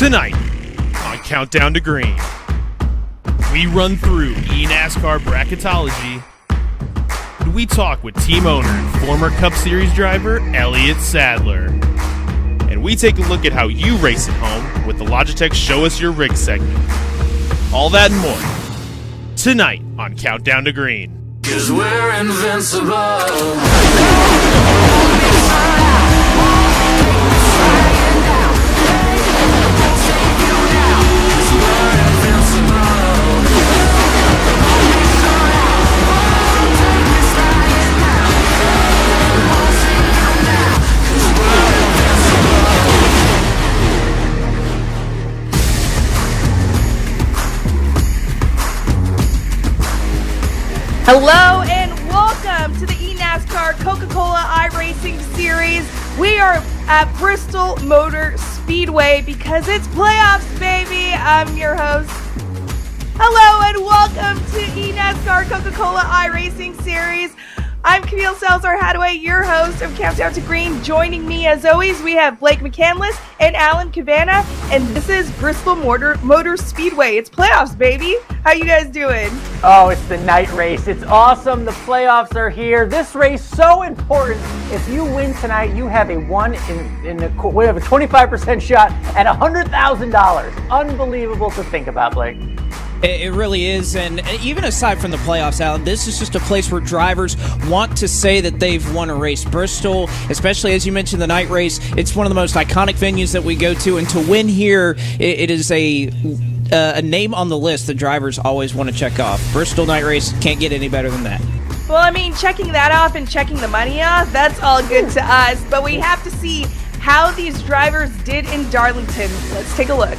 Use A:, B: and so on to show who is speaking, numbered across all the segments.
A: Tonight, on Countdown to Green, we run through eNASCAR bracketology, and we talk with team owner and former Cup Series driver Elliott Sadler. And we take a look at how you race at home with the Logitech Show Us Your Rig segment. All that and more, tonight on Countdown to Green.
B: 'Cause we're invincible.
C: Hello and welcome to the eNASCAR Coca-Cola iRacing series. We are at Bristol Motor Speedway because it's playoffs, baby. I'm your host. Hello and welcome to eNASCAR Coca-Cola iRacing series. I'm Camille Salazar-Hadaway, your host of Countdown to Green. Joining me, as always, we have Blake McCandless and Alan Cabana, and this is Bristol Motor Speedway. It's playoffs, baby. How you guys doing?
D: Oh, it's the night race. It's awesome. The playoffs are here. This race so important. If you win tonight, you have a 25% shot at $100,000. Unbelievable to think about, Blake.
E: It really is, and even aside from the playoffs, Alan, this is just a place where drivers want to say that they've won a race. Bristol, especially as you mentioned the night race, it's one of the most iconic venues that we go to, and to win here, it is a name on the list that drivers always want to check off. Bristol night race, can't get any better than that.
C: Well, I mean, checking that off and checking the money off, that's all good to us, but we have to see how these drivers did in Darlington. Let's take a look.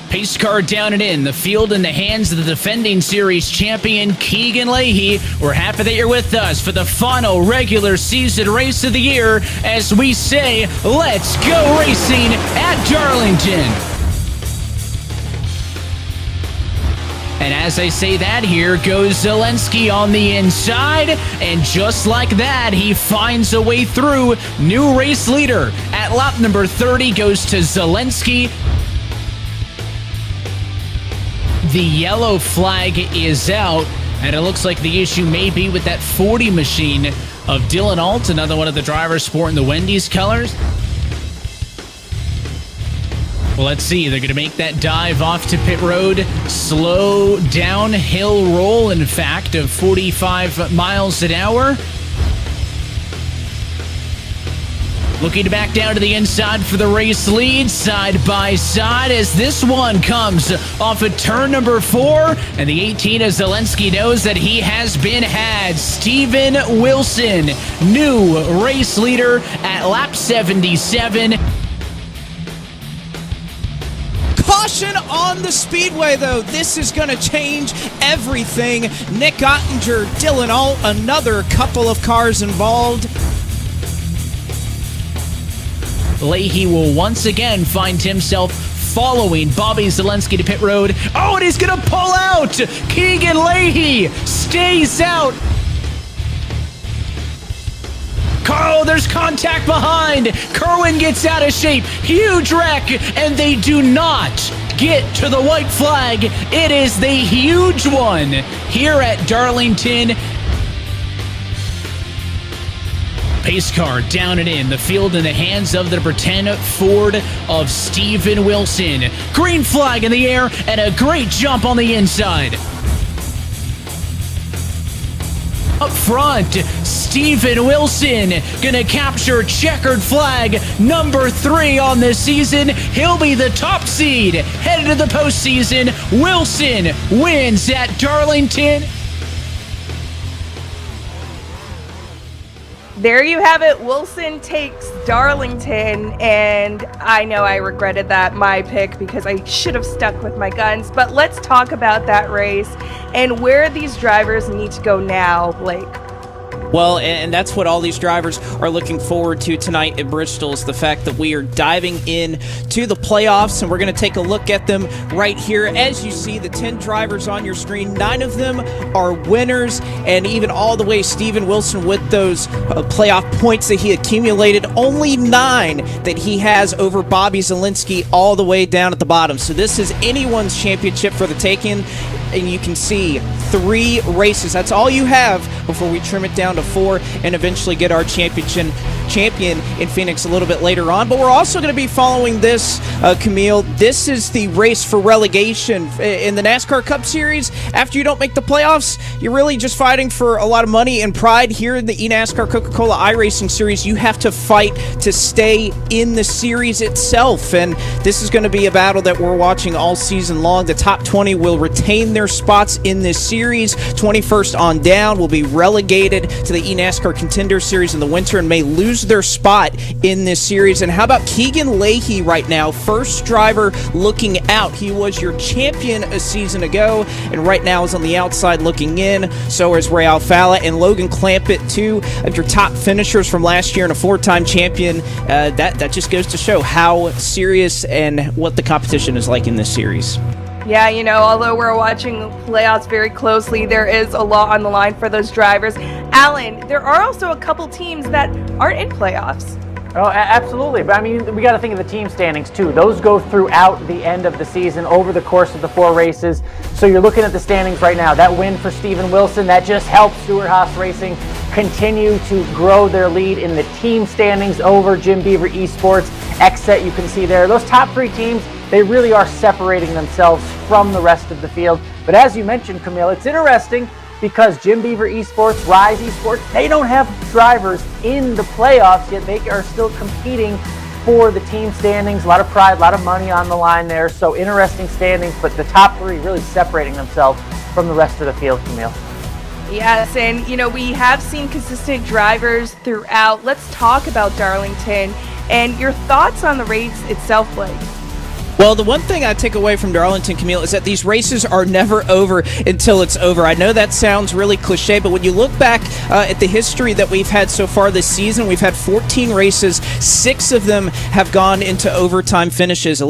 F: Pace car down and in. The field in the hands of the defending series champion, Keegan Leahy. We're happy that you're with us for the final regular season race of the year as we say, let's go racing at Darlington. And as I say that, here goes Zelensky on the inside, and just like that, he finds a way through. New race leader at lap number 30 goes to Zelensky. The yellow flag is out, and it looks like the issue may be with that 40 machine of Dylan Alt, another one of the drivers sporting the Wendy's colors. Well, let's see. They're going to make that dive off to pit road. Slow downhill roll, in fact, of 45 miles an hour. Looking to back down to the inside for the race lead, side by side, as this one comes off of turn number 4. And the 18 of Zelensky knows that he has been had. Steven Wilson, new race leader at lap 77.
E: Caution on the speedway, though. This is going to change everything. Nick Ottinger, Dylan Alt, another couple of cars involved.
F: Leahy will once again find himself following Bobby Zelensky to pit road. Oh, and he's going to pull out! Keegan Leahy stays out! Carl, there's contact behind. Kerwin gets out of shape. Huge wreck, and they do not get to the white flag. It is the huge one here at Darlington. Pace car down and in. The field in the hands of the pretend Ford of Steven Wilson. Green flag in the air, and a great jump on the inside. Up front, Steven Wilson gonna capture checkered flag number 3 on this season. He'll be the top seed headed to the postseason. Wilson wins at Darlington.
C: There you have it. Wilson takes Darlington, and I know I regretted my pick because I should have stuck with my guns. But let's talk about that race and where these drivers need to go now, Blake.
E: Well, and that's what all these drivers are looking forward to tonight at Bristol, is the fact that we are diving in to the playoffs, and we're going to take a look at them right here. As you see, the 10 drivers on your screen, 9 of them are winners, and even all the way Steven Wilson with those playoff points that he accumulated, only 9 that he has over Bobby Zelensky all the way down at the bottom. So this is anyone's championship for the taking, and you can see 3 races. That's all you have before we trim it down to 4 and eventually get our champion in Phoenix a little bit later on. But we're also going to be following this, Camille. This is the race for relegation in the NASCAR Cup Series. After you don't make the playoffs, you're really just fighting for a lot of money and pride. Here in the eNASCAR Coca-Cola iRacing Series, you have to fight to stay in the series itself. And this is going to be a battle that we're watching all season long. The top 20 will retain their spots in this series. 21st on down will be relegated to the eNASCAR Contender Series in the winter and may lose their spot in this series. And how about Keegan Leahy right now? First driver looking out. He was your champion a season ago, and right now is on the outside looking in. So is Ray Alfala and Logan Clampett, 2 of your top finishers from last year and a 4-time champion. That just goes to show how serious and what the competition is like in this series.
C: Yeah, although we're watching playoffs very closely, there is a lot on the line for those drivers. Alan, there are also a couple teams that aren't in playoffs.
D: Oh, absolutely. But I mean, we got to think of the team standings too. Those go throughout the end of the season over the course of the 4 races. So you're looking at the standings right now. That win for Steven Wilson, that just helps Stewart-Haas Racing continue to grow their lead in the team standings over Jim Beaver Esports. Xset, you can see there. Those top 3 teams, they really are separating themselves from the rest of the field. But as you mentioned, Camille, it's interesting because Jim Beaver Esports, Rise Esports, they don't have drivers in the playoffs yet. They are still competing for the team standings. A lot of pride, a lot of money on the line there. So interesting standings, but the top 3 really separating themselves from the rest of the field, Camille.
C: Yes, and we have seen consistent drivers throughout. Let's talk about Darlington and your thoughts on the race itself, Blake.
E: Well, the one thing I take away from Darlington, Camille, is that these races are never over until it's over. I know that sounds really cliche, but when you look back at the history that we've had so far this season, we've had 14 races. 6 of them have gone into overtime finishes. It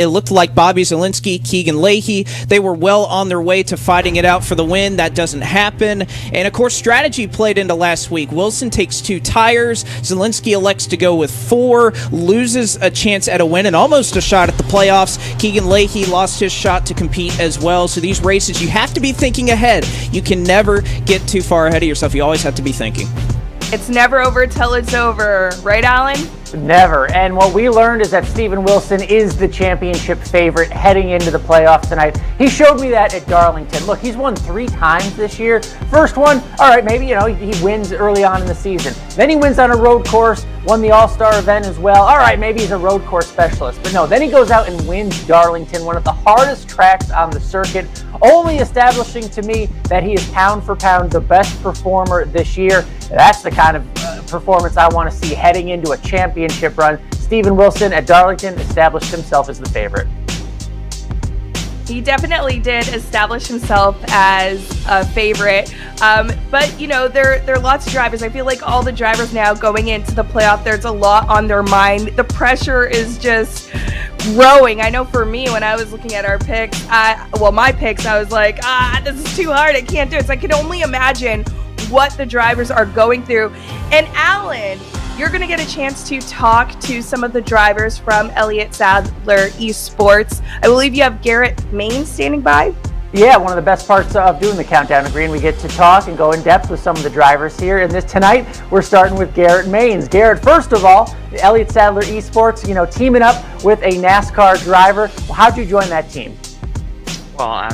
E: looked like Bobby Zelensky, Keegan Leahy, they were well on their way to fighting it out for the win. That doesn't happen. And, of course, strategy played into last week. Wilson takes 2 tires. Zelensky elects to go with 4, loses a chance at a win and almost a shot at the playoffs playoffs. Keegan Leahy lost his shot to compete as well. So these races, you have to be thinking ahead. You can never get too far ahead of yourself. You always have to be thinking.
C: It's never over till it's over. Right, Alan?
D: Never. And what we learned is that Steven Wilson is the championship favorite heading into the playoffs tonight. He showed me that at Darlington. Look, he's won 3 times this year. First one, all right, maybe, he wins early on in the season. Then he wins on a road course, won the All-Star event as well. All right, maybe he's a road course specialist. But no, then he goes out and wins Darlington, one of the hardest tracks on the circuit, only establishing to me that he is pound for pound the best performer this year. That's the kind of performance I want to see heading into a championship run. Steven Wilson at Darlington established himself as the favorite.
C: He definitely did establish himself as a favorite. But, there are lots of drivers. I feel like all the drivers now going into the playoff, there's a lot on their mind. The pressure is just growing. I know for me, when I was looking at our picks, my picks, I was like, this is too hard. I can't do it. So I can only imagine what the drivers are going through. And Alan, you're going to get a chance to talk to some of the drivers from Elliott Sadler Esports. I believe you have Garrett Main standing by.
D: Yeah, one of the best parts of doing the Countdown to Green, we get to talk and go in depth with some of the drivers here. And tonight, we're starting with Garrett Mains. Garrett, first of all, Elliott Sadler Esports, teaming up with a NASCAR driver. How'd you join that team?
G: Well,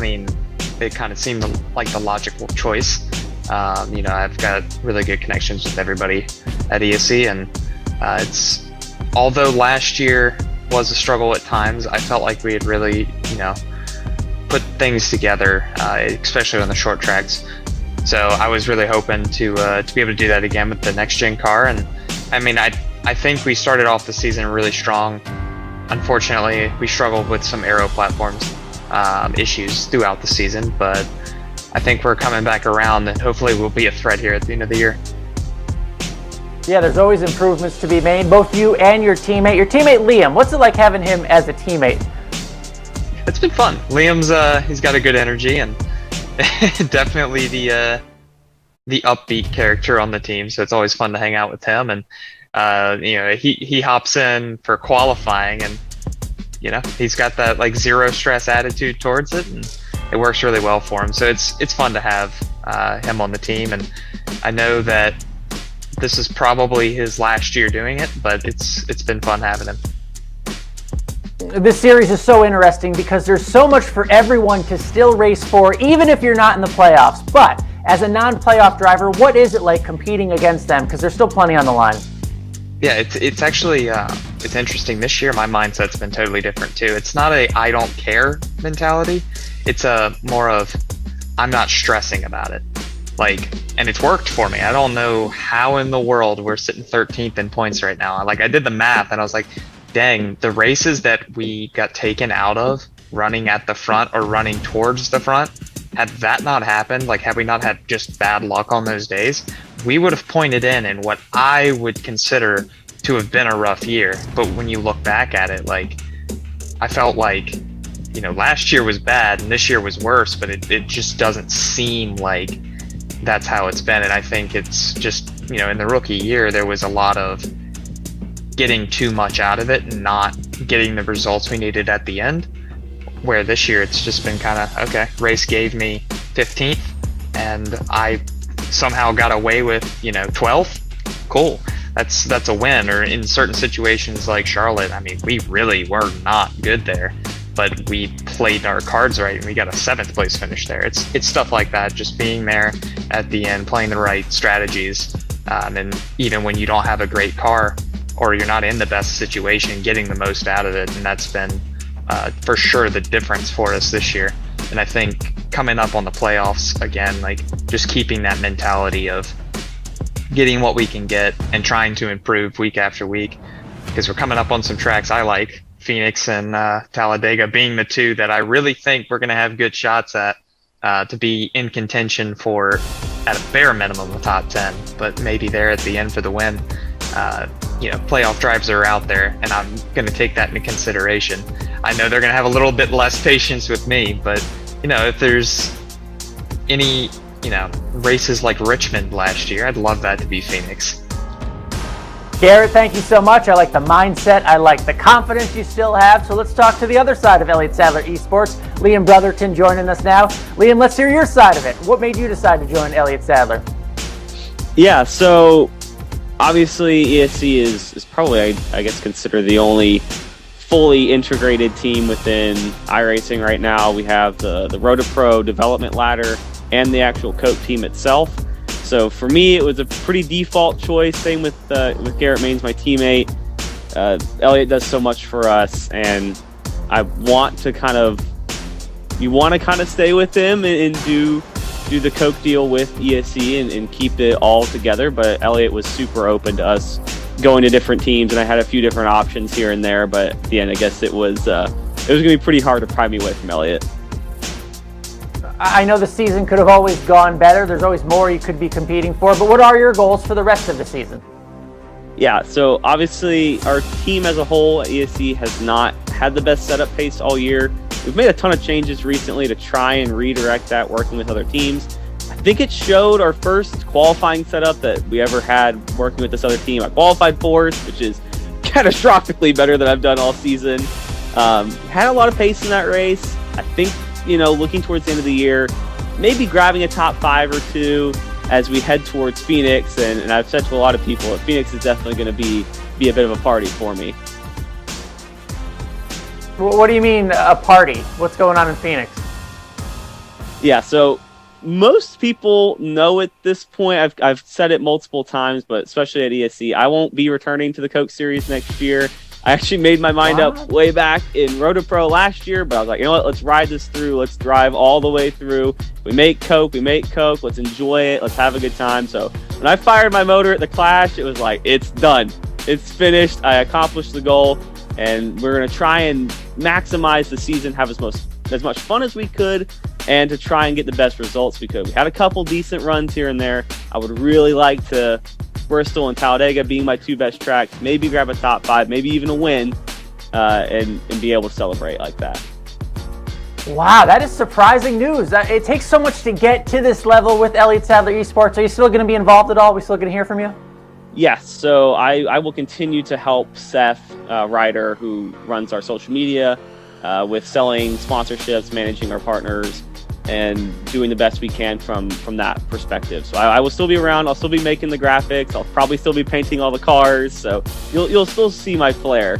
G: it kind of seemed like the logical choice. I've got really good connections with everybody at ESC, and although last year was a struggle at times, I felt like we had really, put things together, especially on the short tracks. So I was really hoping to be able to do that again with the next gen car. And I think we started off the season really strong. Unfortunately, we struggled with some aero platforms issues throughout the season, but I think we're coming back around, and hopefully we'll be a threat here at the end of the year.
D: Yeah, there's always improvements to be made, both you and your teammate. Your teammate Liam, what's it like having him as a teammate?
G: It's been fun. Liam's he's got a good energy, and definitely the upbeat character on the team. So it's always fun to hang out with him. And he hops in for qualifying, and he's got that zero stress attitude towards it, and it works really well for him. So it's fun to have him on the team, and I know that this is probably his last year doing it, but it's been fun having him.
D: This series is so interesting because there's so much for everyone to still race for, even if you're not in the playoffs. But as a non-playoff driver, what is it like competing against them? Because there's still plenty on the line.
G: Yeah, it's actually it's interesting. This year, my mindset's been totally different too. It's not a I don't care mentality. It's a more of I'm not stressing about it. And it's worked for me. I don't know how in the world we're sitting 13th in points right now. I did the math and I was like, dang, the races that we got taken out of running at the front or running towards the front, had that not happened, had we not had just bad luck on those days, we would have pointed in what I would consider to have been a rough year. But when you look back at it, I felt like, last year was bad and this year was worse, but it just doesn't seem like that's how it's been. And I think it's just, in the rookie year, there was a lot of getting too much out of it and not getting the results we needed at the end, where this year it's just been kind of, okay, race gave me 15th and I somehow got away with 12th. Cool, that's a win. Or in certain situations like Charlotte, we really were not good there, but we played our cards right and we got a 7th place finish there. It's stuff like that, just being there at the end, playing the right strategies, and even when you don't have a great car or you're not in the best situation, getting the most out of it. And that's been for sure the difference for us this year. And I think coming up on the playoffs again, just keeping that mentality of getting what we can get and trying to improve week after week, because we're coming up on some tracks I like, Phoenix and Talladega being the two that I really think we're going to have good shots at to be in contention for, at a bare minimum, the top 10, but maybe there at the end for the win. Playoff drives are out there, and I'm going to take that into consideration. I know they're going to have a little bit less patience with me, but if there's any races like Richmond last year, I'd love that to be Phoenix.
D: Garrett, thank you so much. I like the mindset. I like the confidence you still have. So let's talk to the other side of Elliott Sadler Esports. Liam Brotherton joining us now. Liam, let's hear your side of it. What made you decide to join Elliott Sadler?
H: Yeah, so obviously ESC is probably, I guess, considered the only fully integrated team within iRacing right now. We have the Rotopro development ladder and the actual Coke team itself. So for me, it was a pretty default choice. Same with Garrett Maines, my teammate. Elliott does so much for us, and I want to kind of stay with him and do the Coke deal with ESC and keep it all together. But Elliott was super open to us going to different teams, and I had a few different options here and there. But at the end, I guess it was going to be pretty hard to pry me away from Elliott.
D: I know the season could have always gone better. There's always more you could be competing for. But what are your goals for the rest of the season?
H: Yeah, so obviously our team as a whole at ESC has not had the best setup pace all year. We've made a ton of changes recently to try and redirect that, working with other teams. I think it showed our first qualifying setup that we ever had working with this other team. I qualified fourth, which is catastrophically better than I've done all season. Had a lot of pace in that race. I think, looking towards the end of the year, maybe grabbing a top 5 or 2 as we head towards Phoenix. And I've said to a lot of people that Phoenix is definitely going to be a bit of a party for me.
D: What do you mean a party? What's going on in Phoenix?
H: Yeah, so most people know at this point, I've said it multiple times, but especially at ESC, I won't be returning to the Coke Series next year. I actually made my mind up way back in Rotopro last year, but I was like, you know what, let's ride this through. Let's drive all the way through. We make Coke. Let's enjoy it. Let's have a good time. So when I fired my motor at the Clash, it was like, it's done. It's finished. I accomplished the goal, and we're going to try and maximize the season, have as much fun as we could, and to try and get the best results we could. We had a couple decent runs here and there. I would really like to, Bristol and Talladega being my 2 best tracks, maybe grab a top 5, maybe even a win, and be able to celebrate like that.
D: Wow, that is surprising news. It takes so much to get to this level with Elliott Sadler Esports. Are you still going to be involved at all? We still going to hear from you?
H: Yes, so I will continue to help Seth Ryder, who runs our social media, with selling sponsorships, managing our partners, and doing the best we can from that perspective. So I will still be around. I'll still be making the graphics. I'll probably still be painting all the cars. So you'll still see my flair.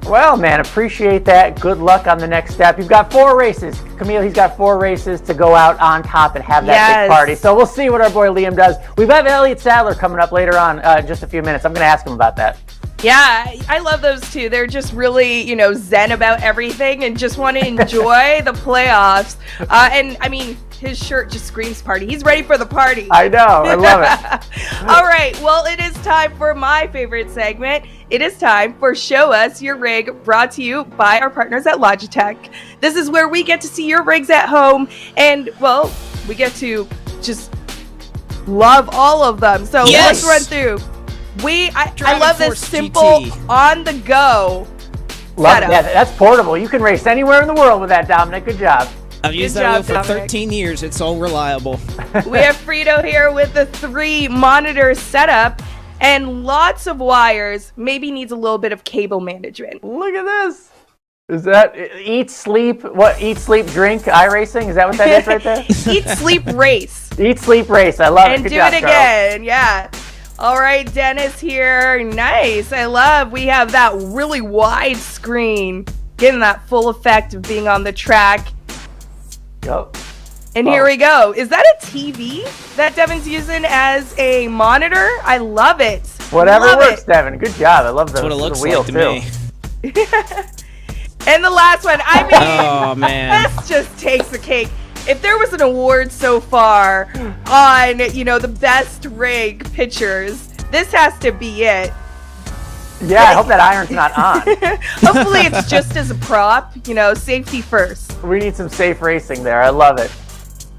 D: Well, man, appreciate that. Good luck on the next step. You've got 4 races. Camille, he's got 4 races to go out on top and have that big party. So we'll see what our boy Liam does. We've got Elliott Sadler coming up later on in just a few minutes. I'm going to ask him about that.
C: Yeah, I love those two. They're just really, zen about everything and just want to enjoy the playoffs. And I mean, his shirt just screams party. He's ready for the party.
D: I know. I love it.
C: All right. Well, it is time for my favorite segment. It is time for Show Us Your Rig, brought to you by our partners at Logitech. This is where we get to see your rigs at home, and, well, we get to just love all of them. So let's run through. I love this simple on-the-go setup.
D: Yeah, that's portable. You can race anywhere in the world with that, Dominic. Good job.
E: I've used that wheel for 13 years. It's so reliable.
C: We have Frito here with the 3-monitor setup and lots of wires. Maybe needs a little bit of cable management.
D: Look at this. Is that eat, sleep, drink, iRacing? Is that what that is right there?
C: Eat, sleep, race.
D: Eat, sleep, race. I love it.
C: And
D: Good
C: do
D: job,
C: it again. Yeah. All right, Dennis here. Nice. I love. We have that really wide screen, getting that full effect of being on the track.
D: Yep.
C: And here we go. Is that a TV that Devin's using as a monitor? I love it.
D: Whatever works, Devin. Good job. I love the,
E: That's what it looks
D: wheel
E: like to me.
C: And the last one. I mean,
E: oh man,
C: this just takes the cake. If there was an award so far on, the best rig pictures, this has to be it.
D: Yeah, I hope that iron's not on.
C: Hopefully it's just as a prop, safety first.
D: We need some safe racing there. I love it.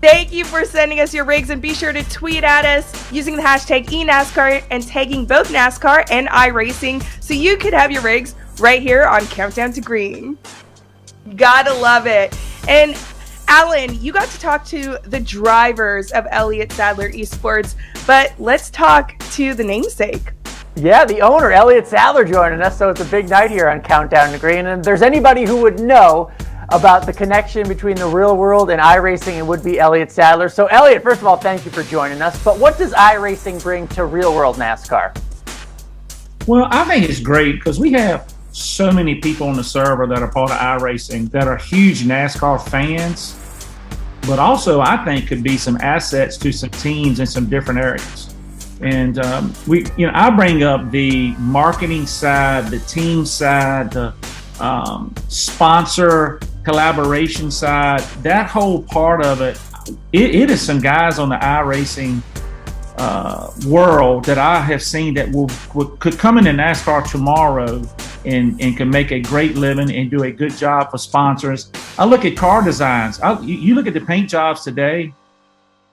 C: Thank you for sending us your rigs, and be sure to tweet at us using the hashtag eNASCAR and tagging both NASCAR and iRacing so you could have your rigs right here on Countdown to Green. Gotta love it. And Alan, you got to talk to the drivers of Elliott Sadler Esports, but let's talk to the namesake.
D: Yeah, the owner, Elliott Sadler, joining us, so it's a big night here on Countdown to Green. And if there's anybody who would know about the connection between the real world and iRacing, it would be Elliott Sadler. So, Elliott, first of all, thank you for joining us. But what does iRacing bring to real world NASCAR?
I: Well, I think it's great because we have so many people on the server that are part of iRacing that are huge NASCAR fans, but also I think could be some assets to some teams in some different areas. And I bring up the marketing side, the team side, the sponsor collaboration side. That whole part of it, it is some guys on the iRacing world that I have seen that could come into NASCAR tomorrow and can make a great living and do a good job for sponsors. I look at car designs. You look at the paint jobs today.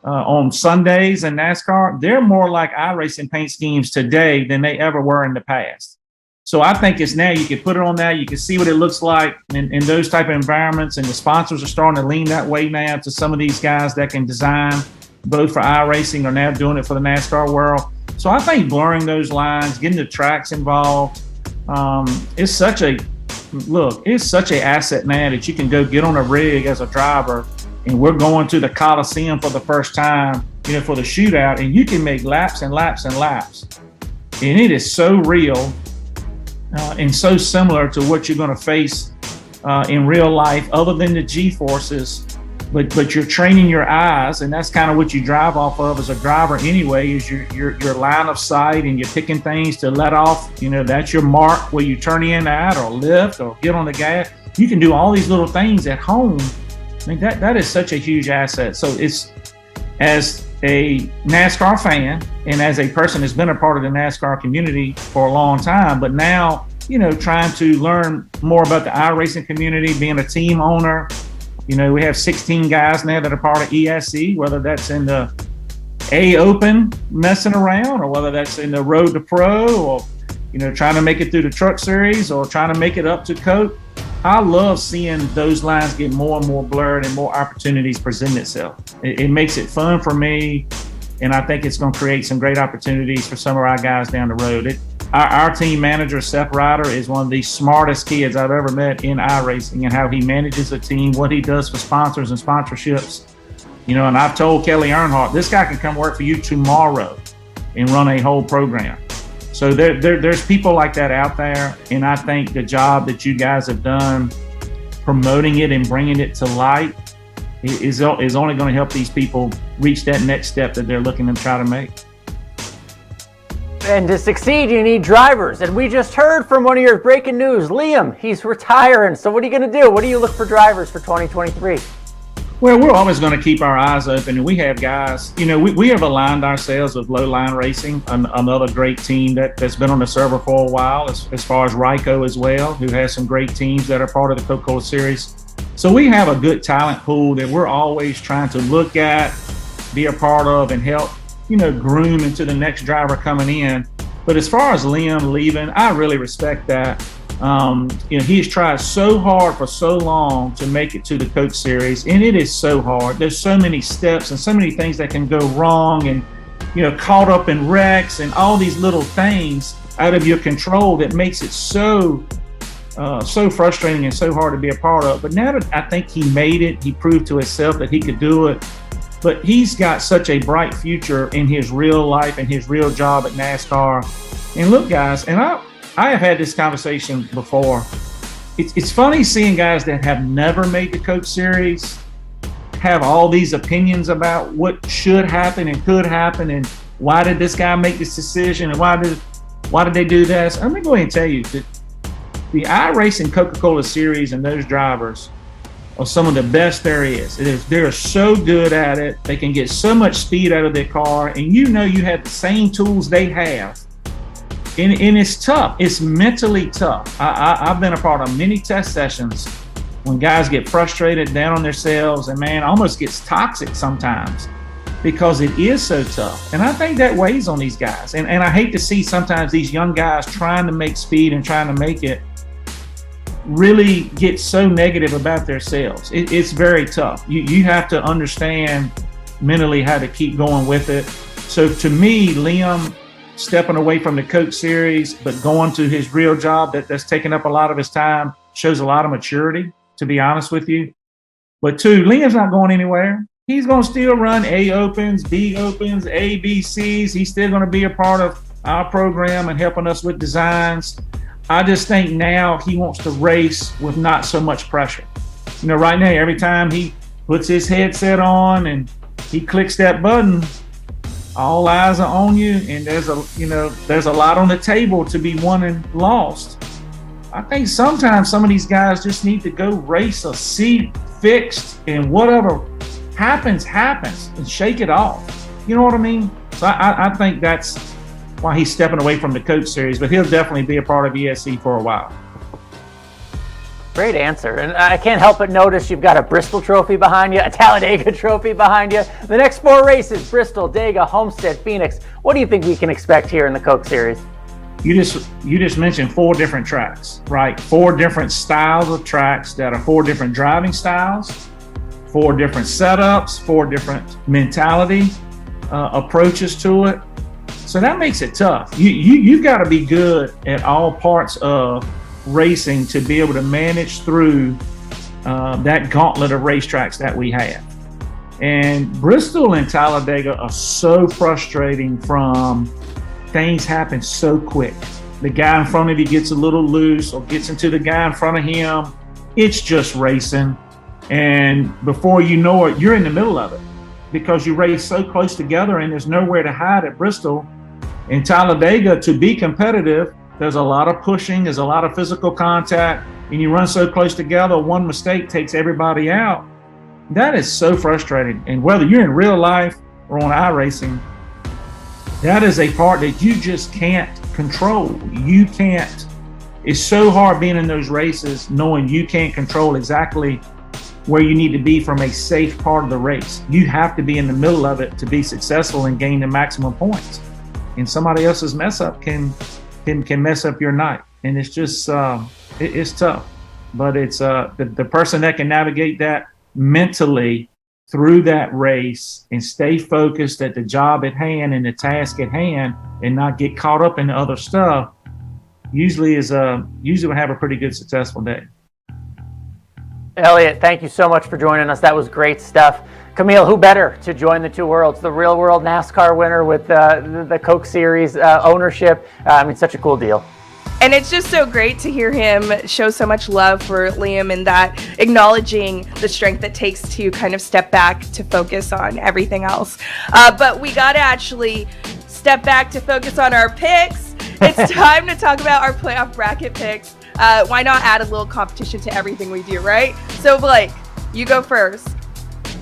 I: On Sundays in NASCAR, they're more like iRacing paint schemes today than they ever were in the past. So I think it's now you can put it on there, you can see what it looks like in those type of environments, and the sponsors are starting to lean that way now to some of these guys that can design both for iRacing or now doing it for the NASCAR world. So I think blurring those lines, getting the tracks involved, it's such a asset now that you can go get on a rig as a driver, and we're going to the Coliseum for the first time, for the shootout, and you can make laps and laps and laps. And it is so real and so similar to what you're going to face in real life, other than the G-forces. But you're training your eyes, and that's kind of what you drive off of as a driver anyway, is your line of sight, and you're picking things to let off. That's your mark where you turn in, out, or lift, or get on the gas. You can do all these little things at home. I mean, that is such a huge asset. So it's, as a NASCAR fan and as a person that's been a part of the NASCAR community for a long time, but now, trying to learn more about the iRacing community, being a team owner. We have 16 guys now that are part of ESC, whether that's in the A Open messing around, or whether that's in the Road to Pro, or, trying to make it through the Truck Series, or trying to make it up to Coke. I love seeing those lines get more and more blurred and more opportunities present itself. It makes it fun for me, and I think it's going to create some great opportunities for some of our guys down the road. Our team manager, Seth Ryder, is one of the smartest kids I've ever met in iRacing, and how he manages a team, what he does for sponsors and sponsorships. And I've told Kelly Earnhardt, this guy can come work for you tomorrow and run a whole program. So there's people like that out there, and I think the job that you guys have done promoting it and bringing it to light is only going to help these people reach that next step that they're looking to try to make.
D: And to succeed, you need drivers. And we just heard from one of your breaking news, Liam. He's retiring. So what are you going to do? What do you look for drivers for 2023?
I: Well, we're always going to keep our eyes open, and we have guys. We have aligned ourselves with Low Line Racing, another great team that's been on the server for a while, as far as Ryko as well, who has some great teams that are part of the Coca-Cola series. So we have a good talent pool that we're always trying to look at, be a part of, and help, groom into the next driver coming in. But as far as Liam leaving, I really respect that. He's tried so hard for so long to make it to the Coke Series, and it is so hard. There's so many steps and so many things that can go wrong, and caught up in wrecks and all these little things out of your control that makes it so frustrating and so hard to be a part of. But now that I think he made it, he proved to himself that he could do it. But he's got such a bright future in his real life and his real job at NASCAR. And look, guys, and I have had this conversation before. It's funny seeing guys that have never made the Coke Series have all these opinions about what should happen and could happen, and why did this guy make this decision, and why did they do this? I'm gonna go ahead and tell you that the iRacing Coca-Cola series and those drivers are some of the best there is. They're so good at it. They can get so much speed out of their car, and you have the same tools they have. And it's tough. It's mentally tough. I've been a part of many test sessions when guys get frustrated, down on themselves, and almost gets toxic sometimes because it is so tough. And I think that weighs on these guys. And I hate to see sometimes these young guys trying to make speed and trying to make it, really get so negative about themselves. It's very tough. You have to understand mentally how to keep going with it. So to me, Liam stepping away from the Coke Series, but going to his real job that's taking up a lot of his time shows a lot of maturity, to be honest with you. But two, Liam's not going anywhere. He's going to still run A Opens, B Opens, A, B, Cs. He's still going to be a part of our program and helping us with designs. I just think now he wants to race with not so much pressure. You know, right now, every time he puts his headset on and he clicks that button, all eyes are on you, and there's a lot on the table to be won and lost. I think sometimes some of these guys just need to go race a seat fixed, and whatever happens, and shake it off. You know what I mean? So I think that's why he's stepping away from the Coke Series, but he'll definitely be a part of ESC for a while.
D: Great answer. And I can't help but notice you've got a Bristol trophy behind you, a Talladega trophy behind you. The next 4 races, Bristol, Dega, Homestead, Phoenix. What do you think we can expect here in the Coke Series?
I: You just mentioned 4 different tracks, right? 4 different styles of tracks that are 4 different driving styles, 4 different setups, 4 different mentality approaches to it. So that makes it tough. You've got to be good at all parts of racing to be able to manage through that gauntlet of racetracks that we have. And Bristol and Talladega are so frustrating from things happen so quick. The guy in front of you gets a little loose or gets into the guy in front of him. It's just racing. And before you know it, you're in the middle of it because you race so close together and there's nowhere to hide at Bristol. In Talladega, to be competitive, there's a lot of pushing, there's a lot of physical contact, and you run so close together, one mistake takes everybody out. That is so frustrating. And whether you're in real life or on iRacing, that is a part that you just can't control. You can't. It's so hard being in those races knowing you can't control exactly where you need to be from a safe part of the race. You have to be in the middle of it to be successful and gain the maximum points. And somebody else's mess up can mess up your night. And it's just, it's tough. But it's the person that can navigate that mentally through that race and stay focused at the job at hand and the task at hand and not get caught up in the other stuff usually will have a pretty good successful day.
D: Elliot, thank you so much for joining us. That was great stuff. Camille, who better to join the two worlds? The real world NASCAR winner with the Coke Series ownership. I mean, such a cool deal.
C: And it's just so great to hear him show so much love for Liam and that acknowledging the strength it takes to kind of step back to focus on everything else. But we got to actually step back to focus on our picks. It's time to talk about our playoff bracket picks. Why not add a little competition to everything we do, right? So Blake, you go first.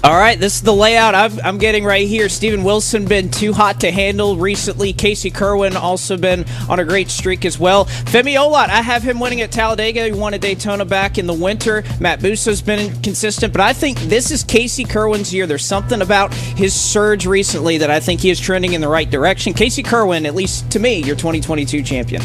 E: All right, this is the layout I'm getting right here. Steven Wilson been too hot to handle recently. Casey Kerwin also been on a great streak as well. Femi Olot, I have him winning at Talladega. He won at Daytona back in the winter. Matt Busso's been consistent, but I think this is Casey Kerwin's year. There's something about his surge recently that I think he is trending in the right direction. Casey Kerwin, at least to me, your 2022 champion.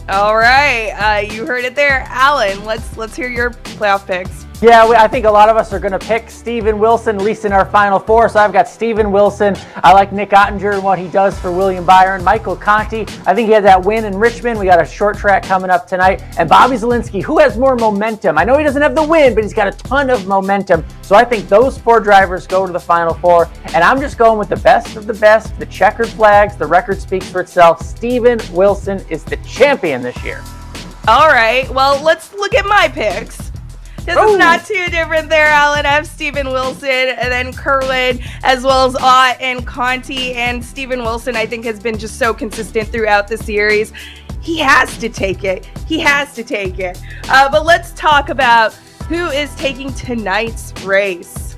C: All right, you heard it there. Alan, let's hear your playoff picks.
D: Yeah, I think a lot of us are going to pick Steven Wilson, at least in our final 4. So I've got Steven Wilson. I like Nick Ottinger and what he does for William Byron. Michael Conti, I think he had that win in Richmond. We got a short track coming up tonight. And Bobby Zielinski, who has more momentum. I know he doesn't have the win, but he's got a ton of momentum. So I think those 4 drivers go to the final 4. And I'm just going with the best of the best, the checkered flags. The record speaks for itself. Steven Wilson is the champion this year.
C: All right, well, let's look at my picks. This is not too different there, Alan. I have Steven Wilson and then Kerwin, as well as Ott and Conti. And Steven Wilson, I think, has been just so consistent throughout the series. He has to take it. But let's talk about who is taking tonight's race.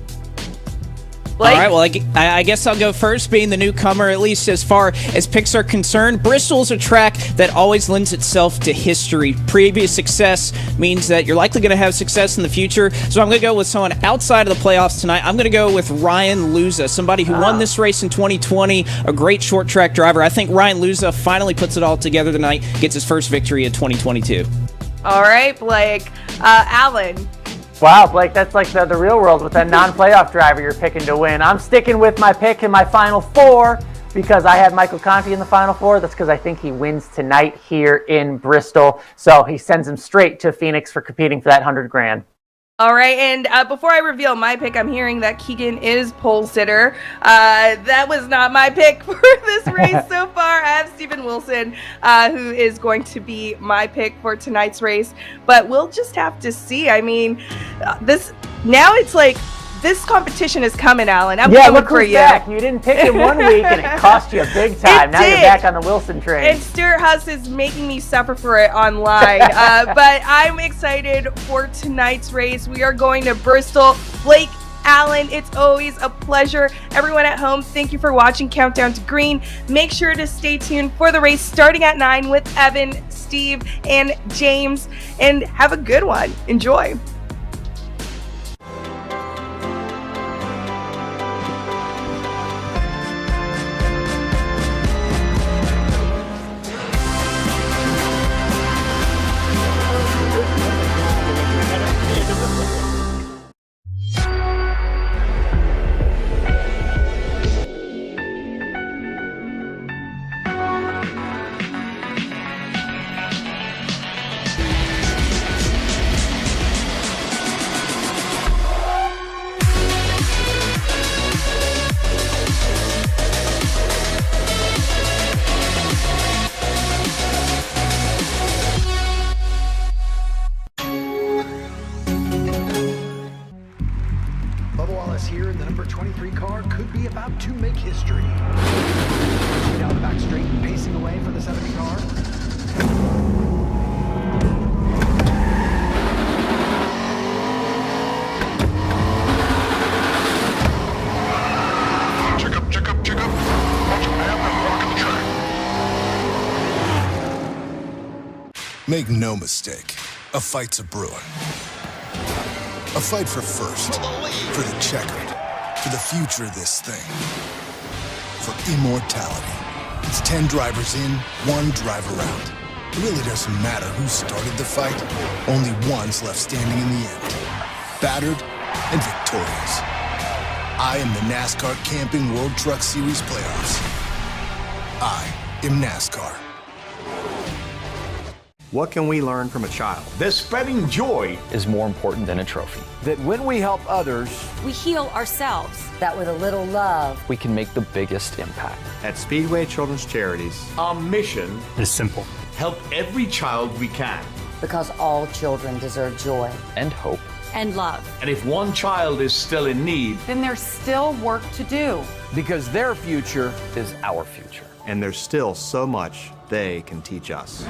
C: Blake?
E: All right, well, I guess I'll go first, being the newcomer, at least as far as picks are concerned. Bristol's a track that always lends itself to history. Previous success means that you're likely going to have success in the future. So I'm going to go with someone outside of the playoffs tonight. I'm going to go with Ryan Luza, somebody who won this race in 2020, a great short track driver. I think Ryan Luza finally puts it all together tonight, gets his first victory in 2022.
C: All right, Blake. Alan.
D: Wow, Blake, that's like the real world with that non-playoff driver you're picking to win. I'm sticking with my pick in my Final Four because I have Michael Conti in the Final Four. That's because I think he wins tonight here in Bristol. So he sends him straight to Phoenix for competing for that $100,000.
C: All right, and before I reveal my pick, I'm hearing that Keegan is pole sitter. That was not my pick for this race so far. I have Steven Wilson, who is going to be my pick for tonight's race, but we'll just have to see. I mean, it's like this competition is coming, Alan. I'm coming for you.
D: Back. You didn't pick him 1 week, and it cost you big time. Now you're back on the Wilson train.
C: And Stuart Huss is making me suffer for it online. But I'm excited for tonight's race. We are going to Bristol. Blake, Alan, it's always a pleasure. Everyone at home, thank you for watching Countdown to Green. Make sure to stay tuned for the race starting at 9 with Evan, Steve, and James. And have a good one. Enjoy.
J: Here, the number 23 car could be about to make history. Down the back straight, pacing away for the 70 car. Check up. Watch your man and walk the track.
K: Make no mistake, a fight's a brewing. A fight for first, for the checkered, for the future of this thing, for immortality. It's 10 drivers in, 1 driver out. It really doesn't matter who started the fight, only one's left standing in the end. Battered and victorious. I am the NASCAR Camping World Truck Series playoffs. I am NASCAR.
J: What can we learn from a child?
L: That spreading joy
M: is more important than a trophy.
J: That when we help others,
N: we heal ourselves. That with a little love,
M: we can make the biggest impact.
J: At Speedway Children's Charities,
L: our mission
M: is simple.
L: Help every child we can.
N: Because all children deserve joy.
M: And hope.
N: And love.
L: And if one child is still in need,
O: then there's still work to do.
J: Because their future
M: is our future.
J: And there's still so much they can teach us.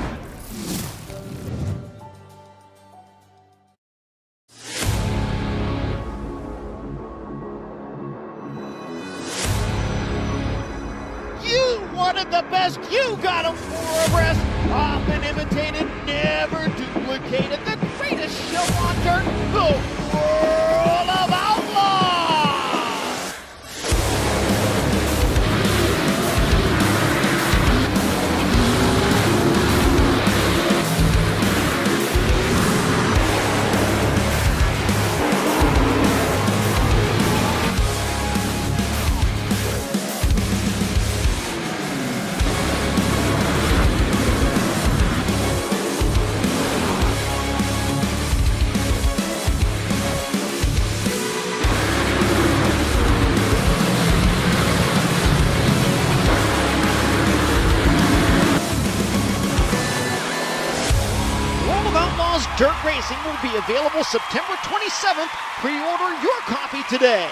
P: Wanted the best, you got him for a rest. Often imitated, never duplicated. The greatest show on dirt, the World of Outlaws. Dirt Racing will be available September 27th. Pre-order your copy today.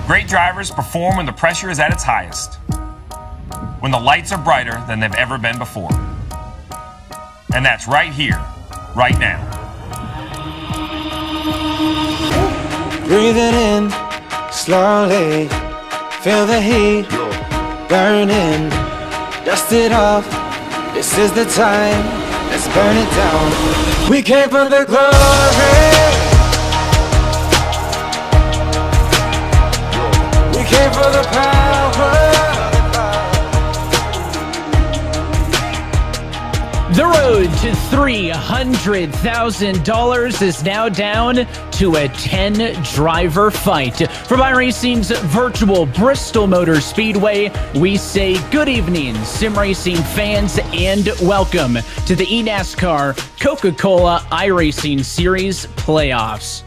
Q: Great drivers perform when the pressure is at its highest, when the lights are brighter than they've ever been before. And that's right here, right now.
R: Breathe it in slowly, feel the heat burning, dust it off. This is the time, let's burn it down. We came for the glory. We came for the power.
F: The road to $300,000 is now down to a 10-driver fight. From iRacing's virtual Bristol Motor Speedway, we say good evening, sim racing fans, and welcome to the eNASCAR Coca-Cola iRacing Series playoffs.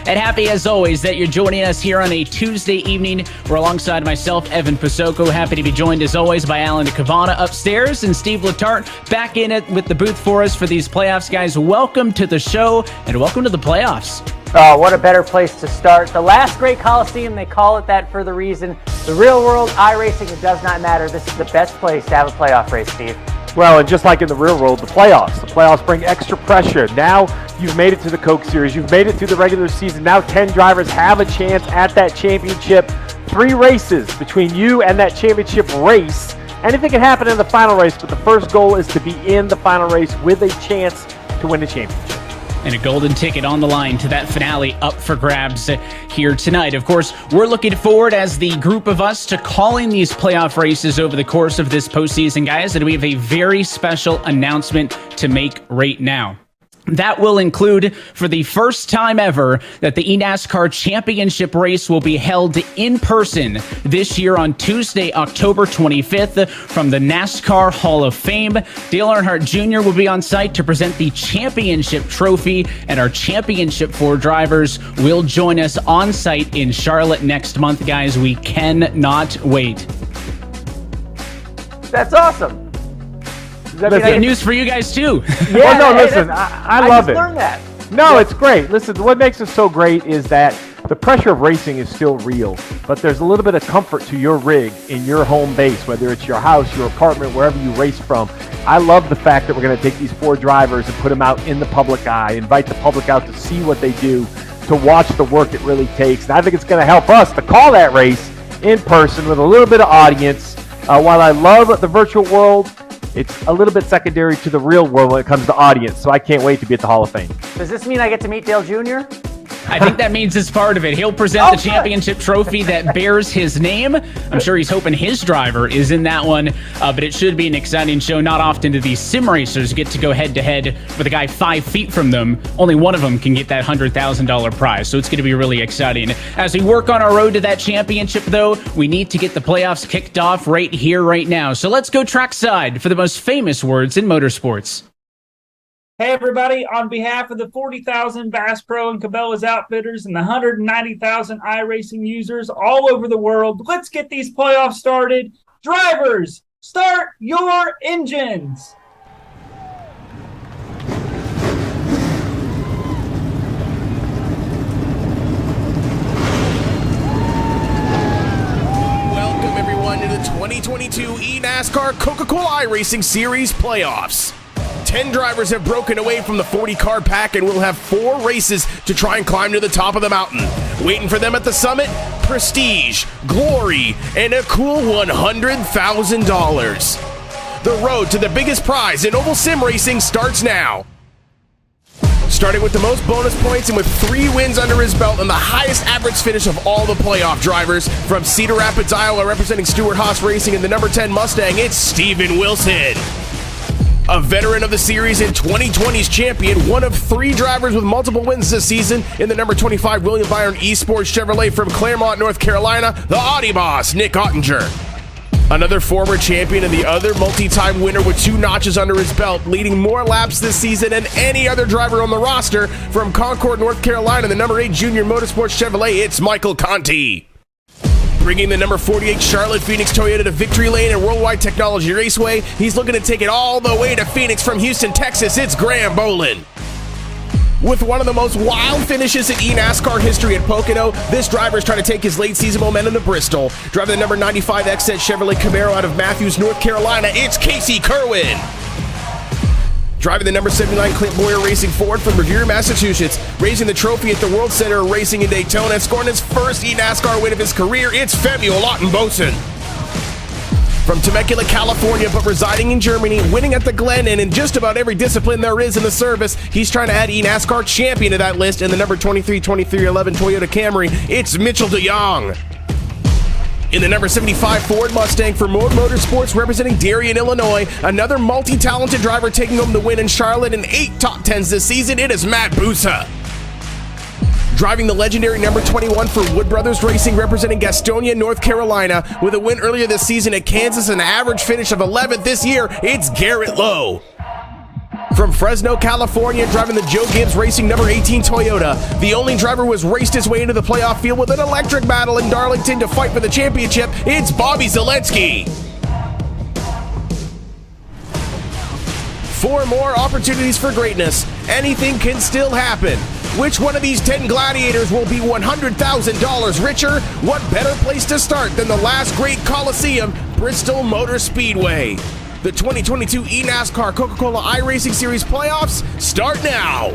F: And happy as always that you're joining us here on a Tuesday evening. We're alongside myself, Evan Pasoko. Happy to be joined as always by Alan DeCavana upstairs and Steve Letarte back in it with the booth for us for these playoffs, guys. Welcome to the show and welcome to the playoffs.
D: Oh, what a better place to start. The last great Coliseum, they call it that for the reason. The real world, iRacing, it does not matter. This is the best place to have a playoff race, Steve.
S: Well, and just like in the real world, the playoffs bring extra pressure. Now you've made it to the Coke Series. You've made it through the regular season. Now 10 drivers have a chance at that championship. 3 races between you and that championship race. Anything can happen in the final race, but the first goal is to be in the final race with a chance to win the championship.
F: And a golden ticket on the line to that finale up for grabs here tonight. Of course, we're looking forward as the group of us to calling these playoff races over the course of this postseason, guys. And we have a very special announcement to make right now. That will include, for the first time ever, that the eNASCAR Championship race will be held in person this year on Tuesday, October 25th from the NASCAR Hall of Fame. Dale Earnhardt Jr. will be on site to present the championship trophy, and our championship 4 drivers will join us on site in Charlotte next month, guys. We cannot wait.
D: That's awesome.
F: Good news for you guys, too.
S: Yeah, well, no, listen, I love it.
D: Learned that.
S: No, it's great. Listen, what makes it so great is that the pressure of racing is still real, but there's a little bit of comfort to your rig in your home base, whether it's your house, your apartment, wherever you race from. I love the fact that we're going to take these 4 drivers and put them out in the public eye, invite the public out to see what they do, to watch the work it really takes. And I think it's going to help us to call that race in person with a little bit of audience. While I love the virtual world, it's a little bit secondary to the real world when it comes to audience, so I can't wait to be at the Hall of Fame.
D: Does this mean I get to meet Dale Jr.?
F: I think that means it's part of it. He'll present the championship trophy that bears his name. I'm sure he's hoping his driver is in that one, but it should be an exciting show. Not often do these sim racers get to go head-to-head with a guy 5 feet from them. Only one of them can get that $100,000 prize, so it's going to be really exciting. As we work on our road to that championship, though, we need to get the playoffs kicked off right here, right now. So let's go trackside for the most famous words in motorsports.
T: Hey everybody, on behalf of the 40,000 Bass Pro and Cabela's Outfitters and the 190,000 iRacing users all over the world, let's get these playoffs started. Drivers, start your engines!
A: Welcome everyone to the 2022 eNASCAR Coca-Cola iRacing Series playoffs. 10 drivers have broken away from the 40-car pack and will have 4 races to try and climb to the top of the mountain. Waiting for them at the summit, prestige, glory, and a cool $100,000. The road to the biggest prize in oval sim racing starts now. Starting with the most bonus points and with 3 wins under his belt and the highest average finish of all the playoff drivers, from Cedar Rapids, Iowa, representing Stewart Haas Racing in the number 10 Mustang, it's Steven Wilson. A veteran of the series and 2020's champion, one of 3 drivers with multiple wins this season in the number 25 William Byron Esports Chevrolet from Claremont, North Carolina, the Audi boss, Nick Ottinger. Another former champion and the other multi-time winner with 2 notches under his belt, leading more laps this season than any other driver on the roster from Concord, North Carolina, the number 8 Junior Motorsports Chevrolet, it's Michael Conti. Bringing the number 48 Charlotte Phoenix Toyota to Victory Lane and Worldwide Technology Raceway, he's looking to take it all the way to Phoenix from Houston, Texas, it's Graham Bolin. With one of the most wild finishes in eNASCAR history at Pocono, this driver is trying to take his late season momentum to Bristol. Driving the number 95 XZ Chevrolet Camaro out of Matthews, North Carolina, it's Casey Kerwin. Driving the number 79 Clint Boyer Racing Ford from Revere, Massachusetts, raising the trophy at the World Center of Racing in Daytona and scoring his first eNASCAR win of his career, it's Femi Olottenbosen. From Temecula, California, but residing in Germany, winning at the Glen and in just about every discipline there is in the service, he's trying to add eNASCAR champion to that list in the number 23-2311 Toyota Camry, it's Mitchell DeYoung.
U: In the number 75 Ford Mustang for Motor Motorsports representing Darien, Illinois, another multi-talented driver taking home the win in Charlotte in 8 top 10s this season, it is Matt Busa. Driving the legendary number 21 for Wood Brothers Racing representing Gastonia, North Carolina, with a win earlier this season at Kansas and an average finish of 11th this year, it's Garrett Lowe. From Fresno, California, driving the Joe Gibbs Racing number 18 Toyota, the only driver who has raced his way into the playoff field with an electric battle in Darlington to fight for the championship, it's Bobby Zielinski. 4 more opportunities for greatness. Anything can still happen. Which one of these 10 gladiators will be $100,000 richer? What better place to start than the last great Coliseum, Bristol Motor Speedway? The 2022 eNASCAR Coca-Cola iRacing Series playoffs start now.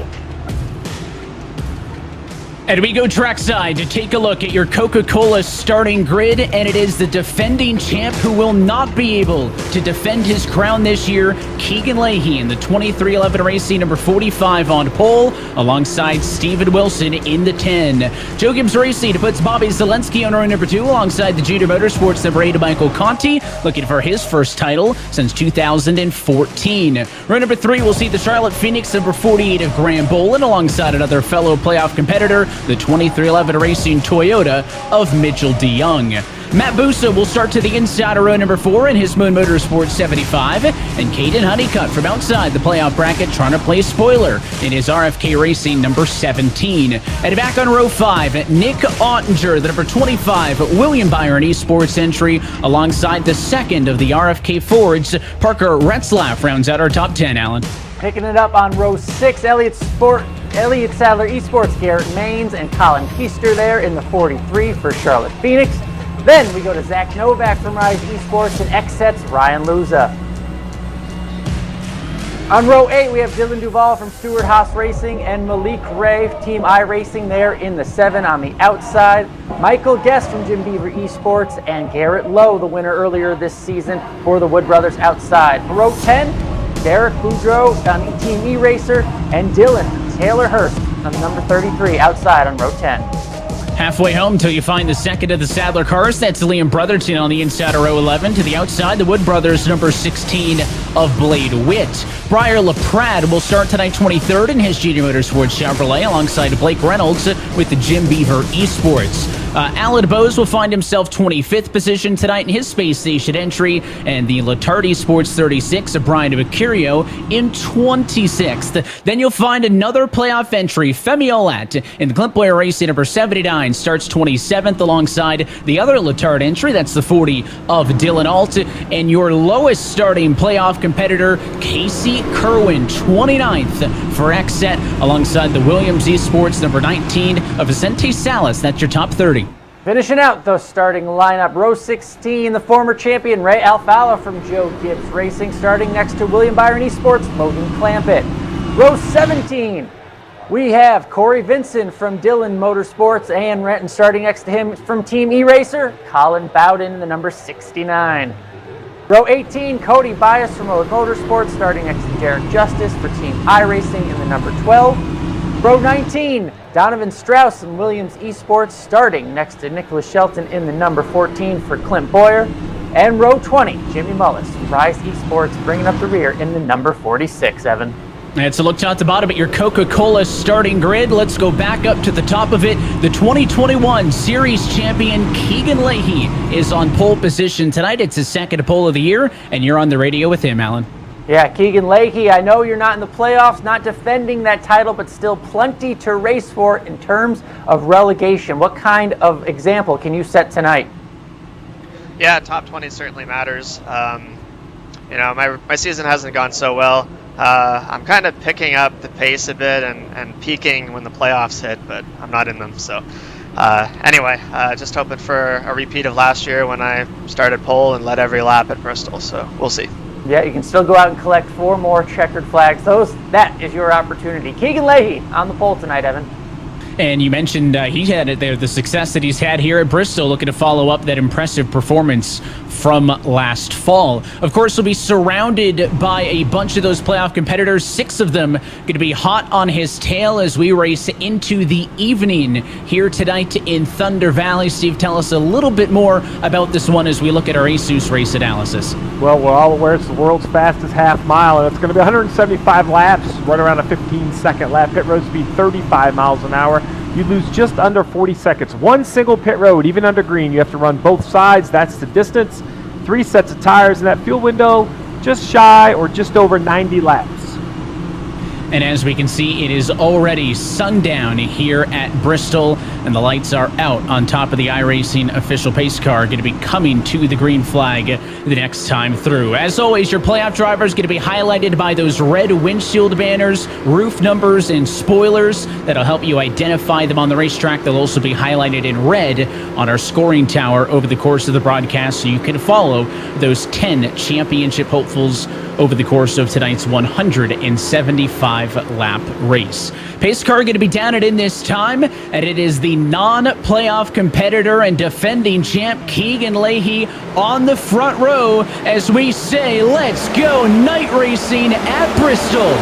F: And we go trackside to take a look at your Coca-Cola starting grid, and it is the defending champ who will not be able to defend his crown this year, Keegan Leahy in the 2311 Racing number 45 on pole, alongside Steven Wilson in the 10. Joe Gibbs Racing puts Bobby Zielinski on row number 2, alongside the Junior Motorsports number 8, Michael Conti, looking for his first title since 2014. Row number 3 will see the Charlotte Phoenix number 48 of Graham Bolin, alongside another fellow playoff competitor, the 2311 Racing Toyota of Mitchell DeYoung. Matt Busa will start to the inside of row number 4 in his Moon Motorsports 75, and Caden Honeycutt from outside the playoff bracket trying to play spoiler in his RFK Racing number 17. And back on row 5, Nick Ottinger, the number 25 William Byron Esports entry, alongside the second of the RFK Fords, Parker Retzlaff rounds out our top 10, Alan.
D: Picking it up on row 6, Elliott Sadler Esports, Garrett Maines and Colin Keister there in the 43 for Charlotte Phoenix. Then we go to Zach Novak from Rise Esports and X-Sets Ryan Luza. On row 8, we have Dylan Duval from Stewart Haas Racing and Malik Ray, Team iRacing there in the 7 on the outside. Michael Guest from Jim Beaver Esports and Garrett Lowe, the winner earlier this season for the Wood Brothers outside. For row 10, Derek Boudreau on Team E-Racer and Dylan Taylor Hurst on number 33 outside on row 10.
F: Halfway home till you find the second of the Sadler cars. That's Liam Brotherton on the inside of row 11. To the outside, the Wood Brothers number 16 of Blade Witt. Briar LaPrade will start tonight 23rd in his Junior Motorsports Chevrolet, alongside Blake Reynolds with the Jim Beaver Esports. Alan Bose will find himself 25th position tonight in his Space Station entry, and the Latardi Sports 36 of Brian Mercurio in 26th. Then you'll find another playoff entry, Femi Olat in the Clint Boyer Racing number 79 starts 27th alongside the other Latard entry, that's the 40 of Dylan Alt, and your lowest starting playoff competitor, Casey Kerwin, 29th for X-Set alongside the Williams Esports number 19 of Vicente Salas. That's your top 30.
D: Finishing out the starting lineup, row 16, the former champion Ray Alfala from Joe Gibbs Racing, starting next to William Byron Esports, Logan Clampett. Row 17, we have Corey Vinson from Dillon Motorsports and Renton, starting next to him from Team E-Racer, Colin Bowden in the number 69. Row 18, Cody Bias from Road Motorsports, starting next to Derek Justice for Team iRacing in the number 12. Row 19, Donovan Strauss and Williams Esports, starting next to Nicholas Shelton in the number 14 for Clint Boyer. And row 20, Jimmy Mullis from Rise Esports, bringing up the rear in the number 46, Evan.
F: It's a look top to bottom at your Coca-Cola starting grid. Let's go back up to the top of it. The 2021 Series champion Keegan Leahy is on pole position tonight. It's his second pole of the year, and you're on the radio with him, Alan.
D: Yeah, Keegan Leahy, I know you're not in the playoffs, not defending that title, but still plenty to race for in terms of relegation. What kind of example can you set tonight?
V: Yeah, top 20 certainly matters. My season hasn't gone so well. I'm kind of picking up the pace a bit and peaking when the playoffs hit, but I'm not in them. So anyway, just hoping for a repeat of last year when I started pole and led every lap at Bristol. So we'll see.
D: Yeah, you can still go out and collect 4 more checkered flags. That is your opportunity. Keegan Leahy on the pole tonight, Evan.
F: And you mentioned he had it there, the success that he's had here at Bristol, looking to follow up that impressive performance from last fall. Of course, he'll be surrounded by a bunch of those playoff competitors, 6 of them going to be hot on his tail as we race into the evening here tonight in Thunder Valley. Steve, tell us a little bit more about this one as we look at our ASUS race analysis.
S: Well, we're all aware it's the world's fastest half mile, and it's going to be 175 laps, right around a 15-second lap. Pit road speed 35 miles an hour. You lose just under 40 seconds. One single pit road, even under green. You have to run both sides. That's the distance. 3 sets of tires, and that fuel window just shy or just over 90 laps.
F: And as we can see, it is already sundown here at Bristol, and the lights are out on top of the iRacing official pace car, going to be coming to the green flag the next time through. As always, your playoff driver is going to be highlighted by those red windshield banners, roof numbers, and spoilers that'll help you identify them on the racetrack. They'll also be highlighted in red on our scoring tower over the course of the broadcast, so you can follow those 10 championship hopefuls over the course of tonight's 175-lap race. Pace car going to be down it in this time, and it is the non-playoff competitor and defending champ Keegan Leahy on the front row as we say, let's go night racing at Bristol.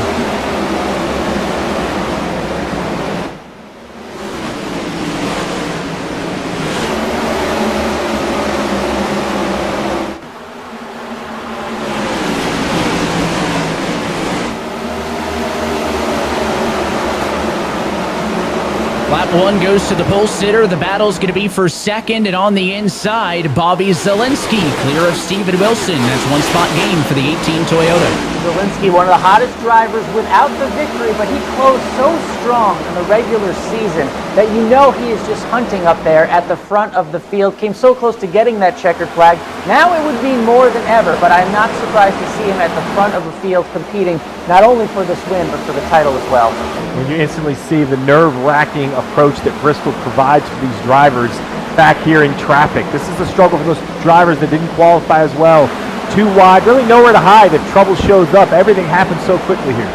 F: Lap 1 goes to the pole sitter. The battle's going to be for second, and on the inside, Bobby Zielinski, clear of Steven Wilson. That's one spot gain for the 18 Toyota.
D: Zielinski, one of the hottest drivers without the victory, but he closed so strong in the regular season that you know he is just hunting up there at the front of the field. Came so close to getting that checkered flag. Now it would mean more than ever, but I'm not surprised to see him at the front of the field competing not only for this win, but for the title as well.
S: When you instantly see the nerve-wracking approach that Bristol provides for these drivers back here in traffic. This is a struggle for those drivers that didn't qualify as well. Too wide, really nowhere to hide if trouble shows up. Everything happens so quickly here.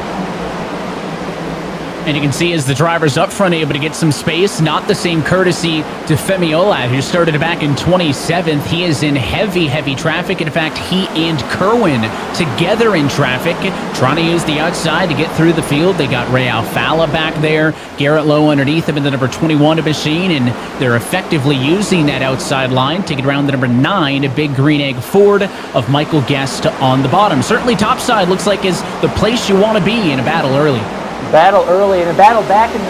F: And you can see as the driver's up front able to get some space, not the same courtesy to Femi Olat, who started back in 27th. He is in heavy traffic. In fact, he and Kerwin together in traffic, trying to use the outside to get through the field. They got Ray Alfala back there, Garrett Lowe underneath him in the number 21 machine, and they're effectively using that outside line to get around the number 9, a big green egg Ford of Michael Guest on the bottom. Certainly topside looks like is the place you want to be in a battle early.
D: Battle early and a battle back in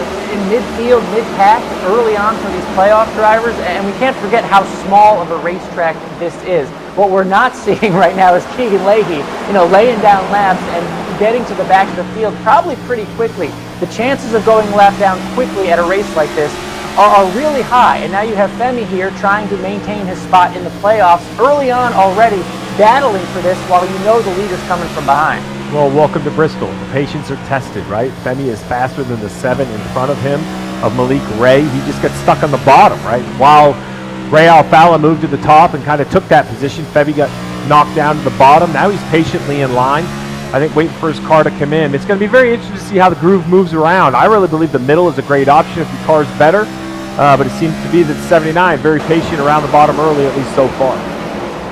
D: midfield, mid-pack early on for these playoff drivers, and we can't forget how small of a racetrack this is. What we're not seeing right now is Keegan Leahy, laying down laps and getting to the back of the field probably pretty quickly. The chances of going lap down quickly at a race like this are really high, and now you have Femi here trying to maintain his spot in the playoffs early on already, battling for this while you know the leader's coming from behind.
S: Well, welcome to Bristol. The patience are tested, right? Femi is faster than the 7 in front of him, of Malik Ray. He just got stuck on the bottom, right? While Ray Alfala moved to the top and kind of took that position, Femi got knocked down to the bottom. Now he's patiently in line, I think, waiting for his car to come in. It's going to be very interesting to see how the groove moves around. I really believe the middle is a great option if your car's better, but it seems to be that 79, very patient around the bottom early, at least so far.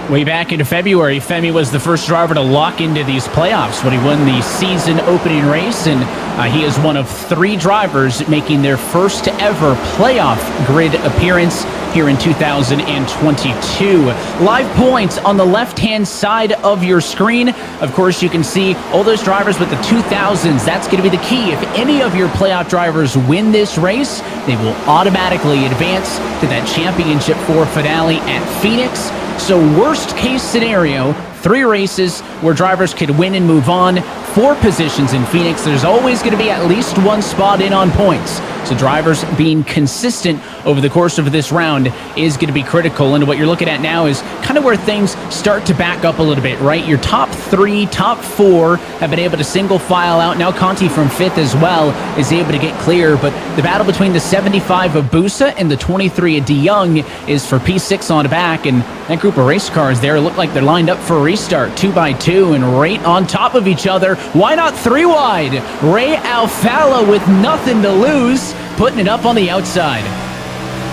F: Way back into February, Femi was the first driver to lock into these playoffs when he won the season opening race, and he is one of 3 drivers making their first ever playoff grid appearance here in 2022. Live points on the left-hand side of your screen. Of course, you can see all those drivers with the 2000s. That's going to be the key. If any of your playoff drivers win this race, they will automatically advance to that championship 4 finale at Phoenix. So worst case scenario, 3 races where drivers could win and move on, 4 positions in Phoenix. There's always going to be at least 1 spot in on points. So drivers being consistent over the course of this round is going to be critical. And what you're looking at now is kind of where things start to back up a little bit, right? Your top 3, top 4 have been able to single file out. Now Conti from 5th as well is able to get clear. But the battle between the 75 of Busa and the 23 of DeYoung is for P6 on the back. And that group of race cars there look like they're lined up for a restart, 2 by 2, and right on top of each other. Why not 3 wide? Ray Alfalla with nothing to lose, putting it up on the outside.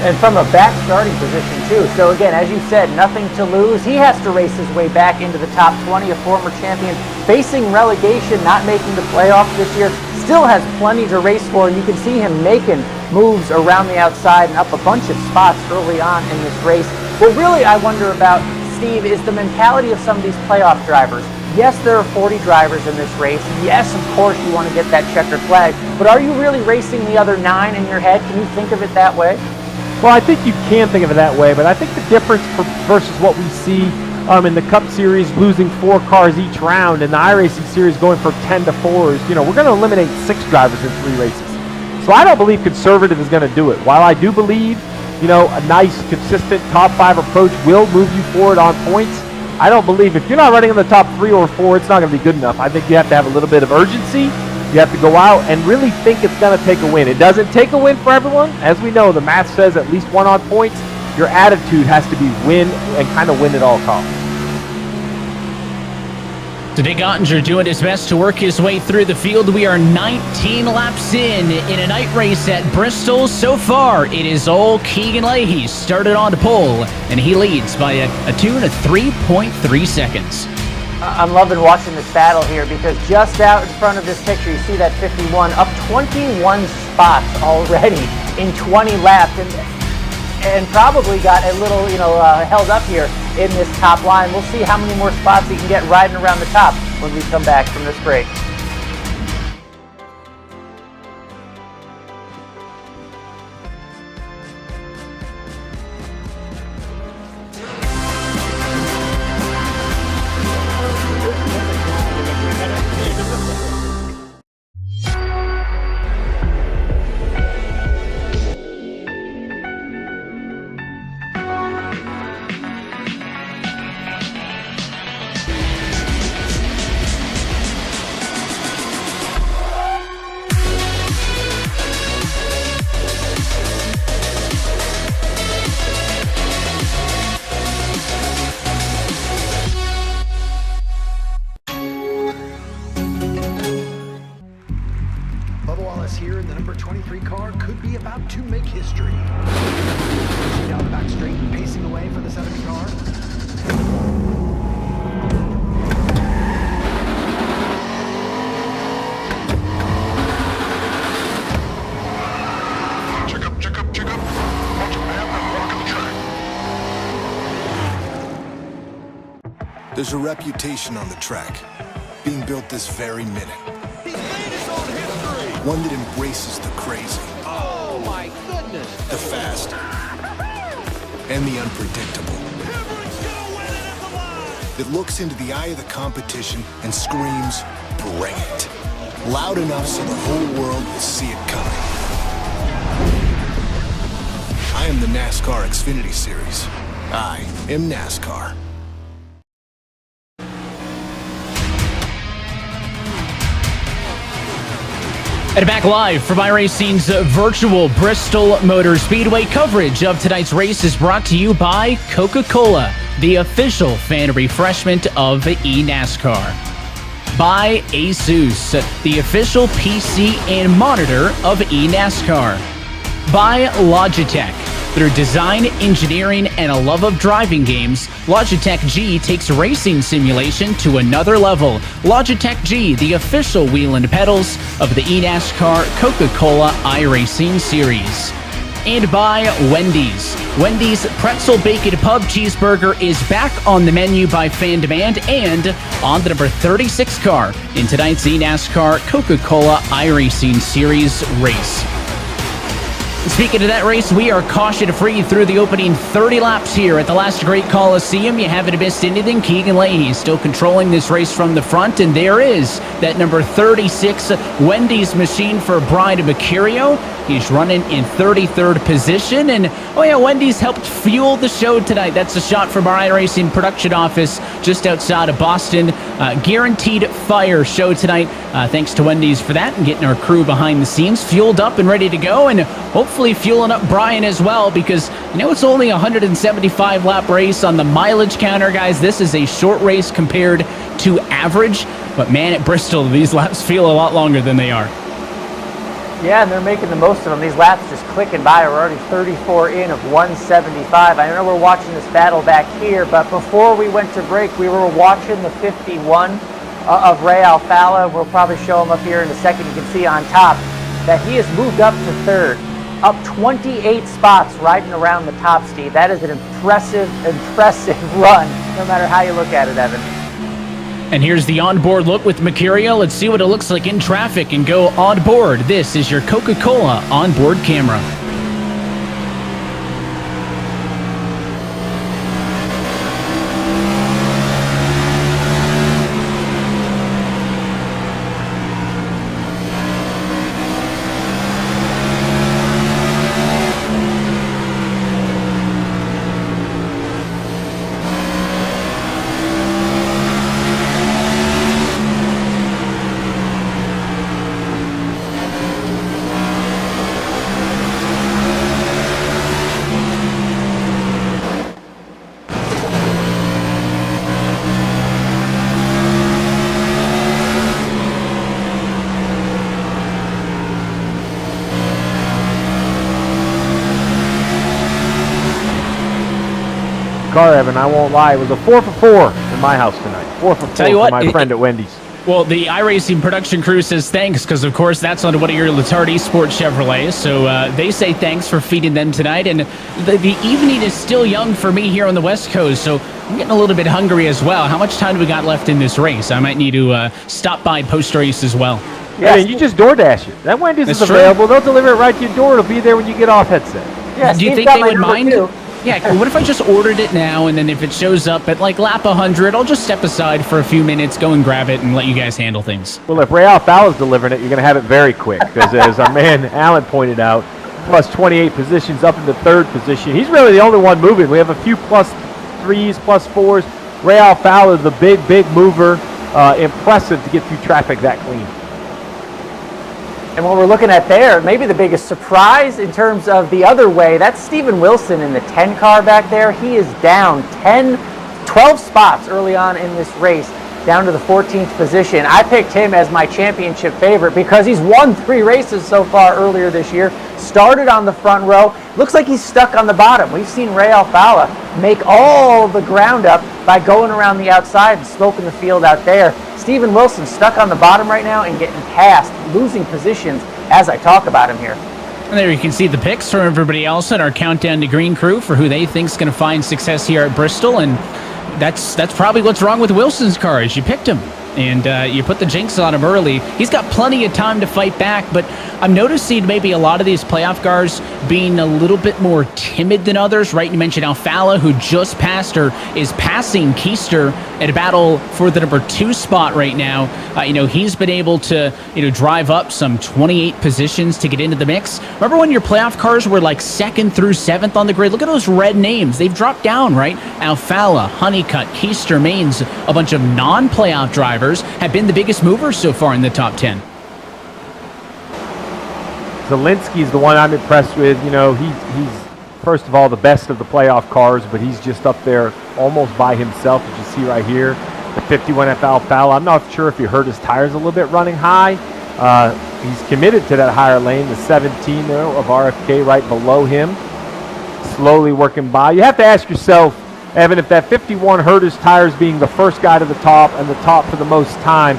D: And from a back starting position, too. So, again, as you said, nothing to lose. He has to race his way back into the top 20, a former champion. Facing relegation, not making the playoffs this year, still has plenty to race for. And you can see him making moves around the outside and up a bunch of spots early on in this race. What really I wonder about, Steve, is the mentality of some of these playoff drivers. Yes, there are 40 drivers in this race. Yes, of course, you want to get that checkered flag. But are you really racing the other 9 in your head? Can you think of it that way?
S: Well, I think you can think of it that way, but I think the difference versus what we see in the Cup Series, losing 4 cars each round, and the iRacing Series going for 10 to 4s, we're going to eliminate 6 drivers in 3 races. So I don't believe conservative is going to do it. While I do believe, a nice, consistent top 5 approach will move you forward on points, I don't believe if you're not running in the top 3 or 4, it's not going to be good enough. I think you have to have a little bit of urgency. You have to go out and really think it's going to take a win. It doesn't take a win for everyone. As we know, the math says at least 1 on points. Your attitude has to be win and kind of win at all costs.
F: So Dick Ottinger doing his best to work his way through the field. We are 19 laps in a night race at Bristol. So far, it is all Keegan Leahy started on to pole, and he leads by a tune of 3.3 seconds.
D: I'm loving watching this battle here because just out in front of this picture, you see that 51 up 21 spots already in 20 laps, and probably got a little, held up here in this top line. We'll see how many more spots he can get riding around the top when we come back from this break.
J: Here in the number 23 car could be about to make history. Down the back straight, pacing away for the 70 car. Check up. Watch a map and walk the track.
K: There's a reputation on the track, being built this very minute. One that embraces the crazy.
P: Oh my goodness!
K: The fast. And the unpredictable. That looks into the eye of the competition and screams, bring it. Loud enough so the whole world will see it coming. I am the NASCAR Xfinity Series. I am NASCAR.
F: And back live from iRacing's virtual Bristol Motor Speedway. Coverage of tonight's race is brought to you by Coca-Cola, the official fan refreshment of eNASCAR. By Asus, the official PC and monitor of eNASCAR. By Logitech. Through design, engineering, and a love of driving games, Logitech G takes racing simulation to another level. Logitech G, the official wheel and pedals of the eNASCAR Coca-Cola iRacing Series. And by Wendy's. Wendy's Pretzel Bacon Pub Cheeseburger is back on the menu by fan demand and on the number 36 car in tonight's eNASCAR Coca-Cola iRacing Series race. Speaking of that race, we are caution-free through the opening 30 laps here at the last Great Coliseum. You haven't missed anything. Keegan Leahy still controlling this race from the front, and there is that number 36 Wendy's machine for Brian Mercurio. He's running in 33rd position, and Wendy's helped fuel the show tonight. That's a shot from our iRacing production office just outside of Boston. Guaranteed fire show tonight. Thanks to Wendy's for that and getting our crew behind the scenes fueled up and ready to go, and hopefully fueling up Brian as well, because it's only a 175 lap race on the mileage counter, guys. This is a short race compared to average. But man, at Bristol, these laps feel a lot longer than they are.
D: Yeah, and they're making the most of them. These laps just clicking by. We're already 34 in of 175. I know we're watching this battle back here, but before we went to break, we were watching the 51 of Ray Alfalla. We'll probably show him up here in a second. You can see on top that he has moved up to third, up 28 spots riding around the top, Steve. That is an impressive run, no matter how you look at it, Evan.
F: And here's the onboard look with Mercurial. Let's see what it looks like in traffic and go on board. This is your Coca-Cola onboard camera.
S: Car, Evan, I won't lie. It was a 4 for 4 in my house tonight. 4 for 4
F: Tell you
S: for
F: what,
S: my friend at Wendy's.
F: Well, the iRacing production crew says thanks because, of course, that's on one of your Latardi Sports Chevrolets. So they say thanks for feeding them tonight. And the evening is still young for me here on the West Coast, so I'm getting a little bit hungry as well. How much time do we got left in this race? I might need to stop by post-race as well.
S: Yeah, and you just DoorDash it. That Wendy's is available. They'll deliver it right to your door. It'll be there when you get off headset.
D: Yeah,
F: do you think they would mind? Yeah, what if I just ordered it now, and then if it shows up at like lap 100, I'll just step aside for a few minutes, go and grab it, and let you guys handle things.
S: Well, if Ray Alfalla's delivering it, you're going to have it very quick, because as our man Alan pointed out, plus 28 positions up in the third position. He's really the only one moving. We have a few plus 3s, plus 4s. Ray Alfalla, the big mover. Impressive to get through traffic that clean.
D: And what we're looking at there, maybe the biggest surprise in terms of the other way, that's Steven Wilson in the 10 car back there. He is down 12 spots early on in this race, down to the 14th position. I picked him as my championship favorite because he's won 3 races so far earlier this year. Started on the front row. Looks like he's stuck on the bottom. We've seen Ray Alfalla make all the ground up by going around the outside and sloping the field out there. Steven Wilson stuck on the bottom right now and getting past, losing positions as I talk about him here.
F: And there you can see the picks from everybody else in our Countdown to Green crew for who they think's going to find success here at Bristol. And that's probably what's wrong with Wilson's car is you picked him. And you put the jinx on him early. He's got plenty of time to fight back, but I'm noticing maybe a lot of these playoff cars being a little bit more timid than others, right? You mentioned Alfalla, who just passed or is passing Keister at a battle for the number 2 spot right now. He's been able to, drive up some 28 positions to get into the mix. Remember when your playoff cars were like 2nd through 7th on the grid? Look at those red names. They've dropped down, right? Alfalla, Honeycutt, Keister, Maines, a bunch of non-playoff drivers have been the biggest movers so far in the top 10.
S: Zielinski's the one I'm impressed with. He's first of all the best of the playoff cars, but he's just up there almost by himself, as you see right here. The 51 Alfalla. I'm not sure if he hurt his tires a little bit running high. He's committed to that higher lane. The 17 of RFK right below him, slowly working by. You have to ask yourself, Evan, if that 51 hurt his tires being the first guy to the top and the top for the most time.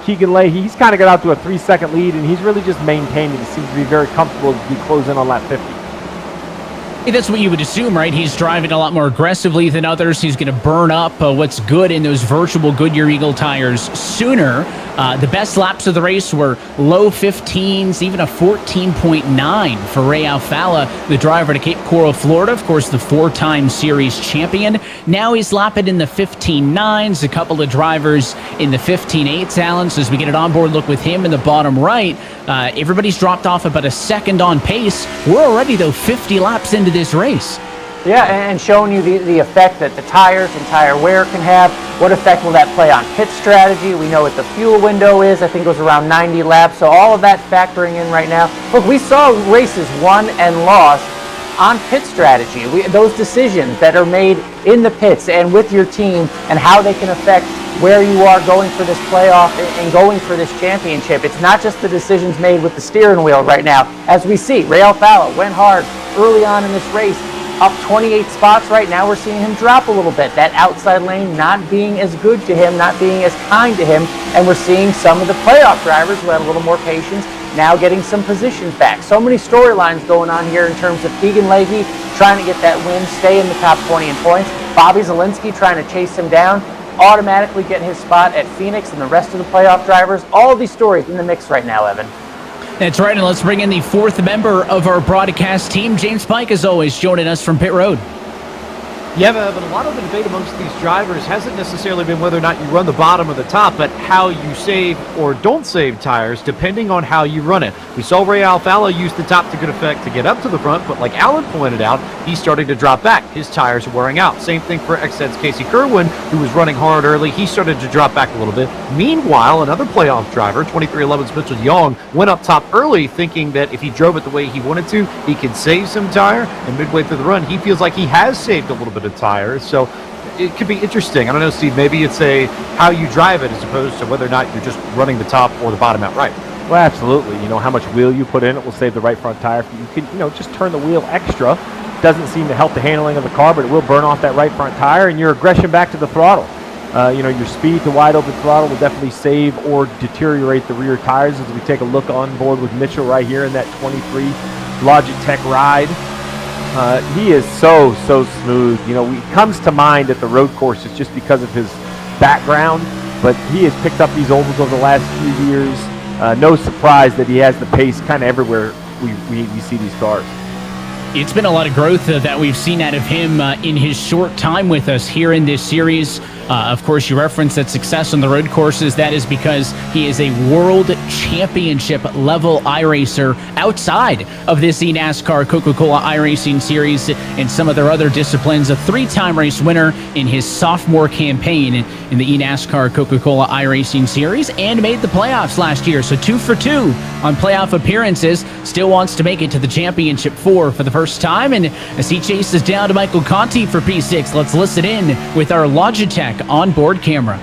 S: Keegan Leahy, he's kind of got out to a 3-second lead, and he's really just maintaining. He seems to be very comfortable to be closing on lap 50.
F: That's what you would assume, right? He's driving a lot more aggressively than others. He's going to burn up what's good in those virtual Goodyear Eagle tires sooner. The best laps of the race were low 15s, even a 14.9 for Ray Alfalla, the driver to Cape Coral, Florida. Of course, the 4-time series champion. Now he's lapping in the 15.9s, a couple of drivers in the 15.8s, Alan. So as we get an onboard look with him in the bottom right, everybody's dropped off about a second on pace. We're already, though, 50 laps into this race.
D: Yeah, and showing you the effect that the tires and tire wear can have. What effect will that play on pit strategy? We know what the fuel window is. I think it was around 90 laps. So all of that factoring in right now. Look, we saw races won and lost on pit strategy, those decisions that are made in the pits and with your team and how they can affect where you are going for this playoff and going for this championship. It's not just the decisions made with the steering wheel right now. As we see, Ray Alfalla went hard early on in this race, up 28 spots. Right now we're seeing him drop a little bit. That outside lane not being as good to him, not being as kind to him, and we're seeing some of the playoff drivers who had a little more patience now getting some positions back. So many storylines going on here in terms of Keegan Leahy trying to get that win, stay in the top 20 in points. Bobby Zalinski trying to chase him down, automatically get his spot at Phoenix, and the rest of the playoff drivers. All of these stories in the mix right now, Evan.
F: That's right, and let's bring in the fourth member of our broadcast team. James Pike, as always, joining us from pit road.
B: Yeah, but a lot of the debate amongst these drivers hasn't necessarily been whether or not you run the bottom or the top, but how you save or don't save tires depending on how you run it. We saw Ray Alfalla use the top to good effect to get up to the front, but like Alan pointed out, he's starting to drop back. His tires are wearing out. Same thing for Xhead's Casey Kerwin, who was running hard early. He started to drop back a little bit. Meanwhile, another playoff driver, 2311's Mitchell Young, went up top early thinking that if he drove it the way he wanted to, he could save some tire, and midway through the run, he feels like he has saved a little bit of tires, so it could be interesting. I don't know, Steve, maybe it's how you drive it as opposed to whether or not you're just running the top or the bottom out right.
S: Well, absolutely. How much wheel you put in it will save the right front tire. You can, just turn the wheel extra. Doesn't seem to help the handling of the car, but it will burn off that right front tire, and your aggression back to the throttle. Your speed to wide open throttle will definitely save or deteriorate the rear tires. As we take a look on board with Mitchell right here in that 23 Logitech ride. He is so smooth. He comes to mind at the road courses just because of his background, but he has picked up these ovals over the last few years. No surprise that he has the pace kind of everywhere we see these cars.
F: It's been a lot of growth that we've seen out of him in his short time with us here in this series. Of course, you referenced that success on the road courses. That is because he is a world championship level iRacer outside of this eNASCAR Coca-Cola iRacing series and some of their other disciplines. A three-time race winner in his sophomore campaign in the eNASCAR Coca-Cola iRacing series and made the playoffs last year. So 2 for 2 on playoff appearances. Still wants to make it to the championship 4 for the first time. And as he chases down to Michael Conti for P6, let's listen in with our Logitech onboard camera.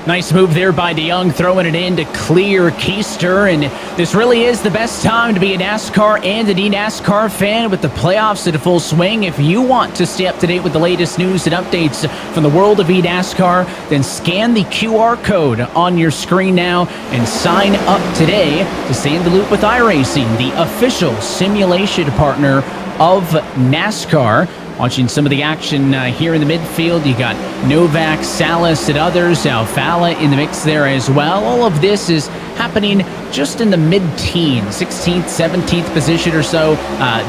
F: Nice move there by DeYoung, throwing it in to clear Keister, and this really is the best time to be a NASCAR and an eNASCAR fan with the playoffs in full swing. If you want to stay up to date with the latest news and updates from the world of eNASCAR, then scan the QR code on your screen now and sign up today to stay in the loop with iRacing, the official simulation partner of NASCAR. Watching some of the action here in the midfield, you got Novak, Salas, and others. Alfalla in the mix there as well. All of this is happening just in the mid-teens, 16th, 17th position or so.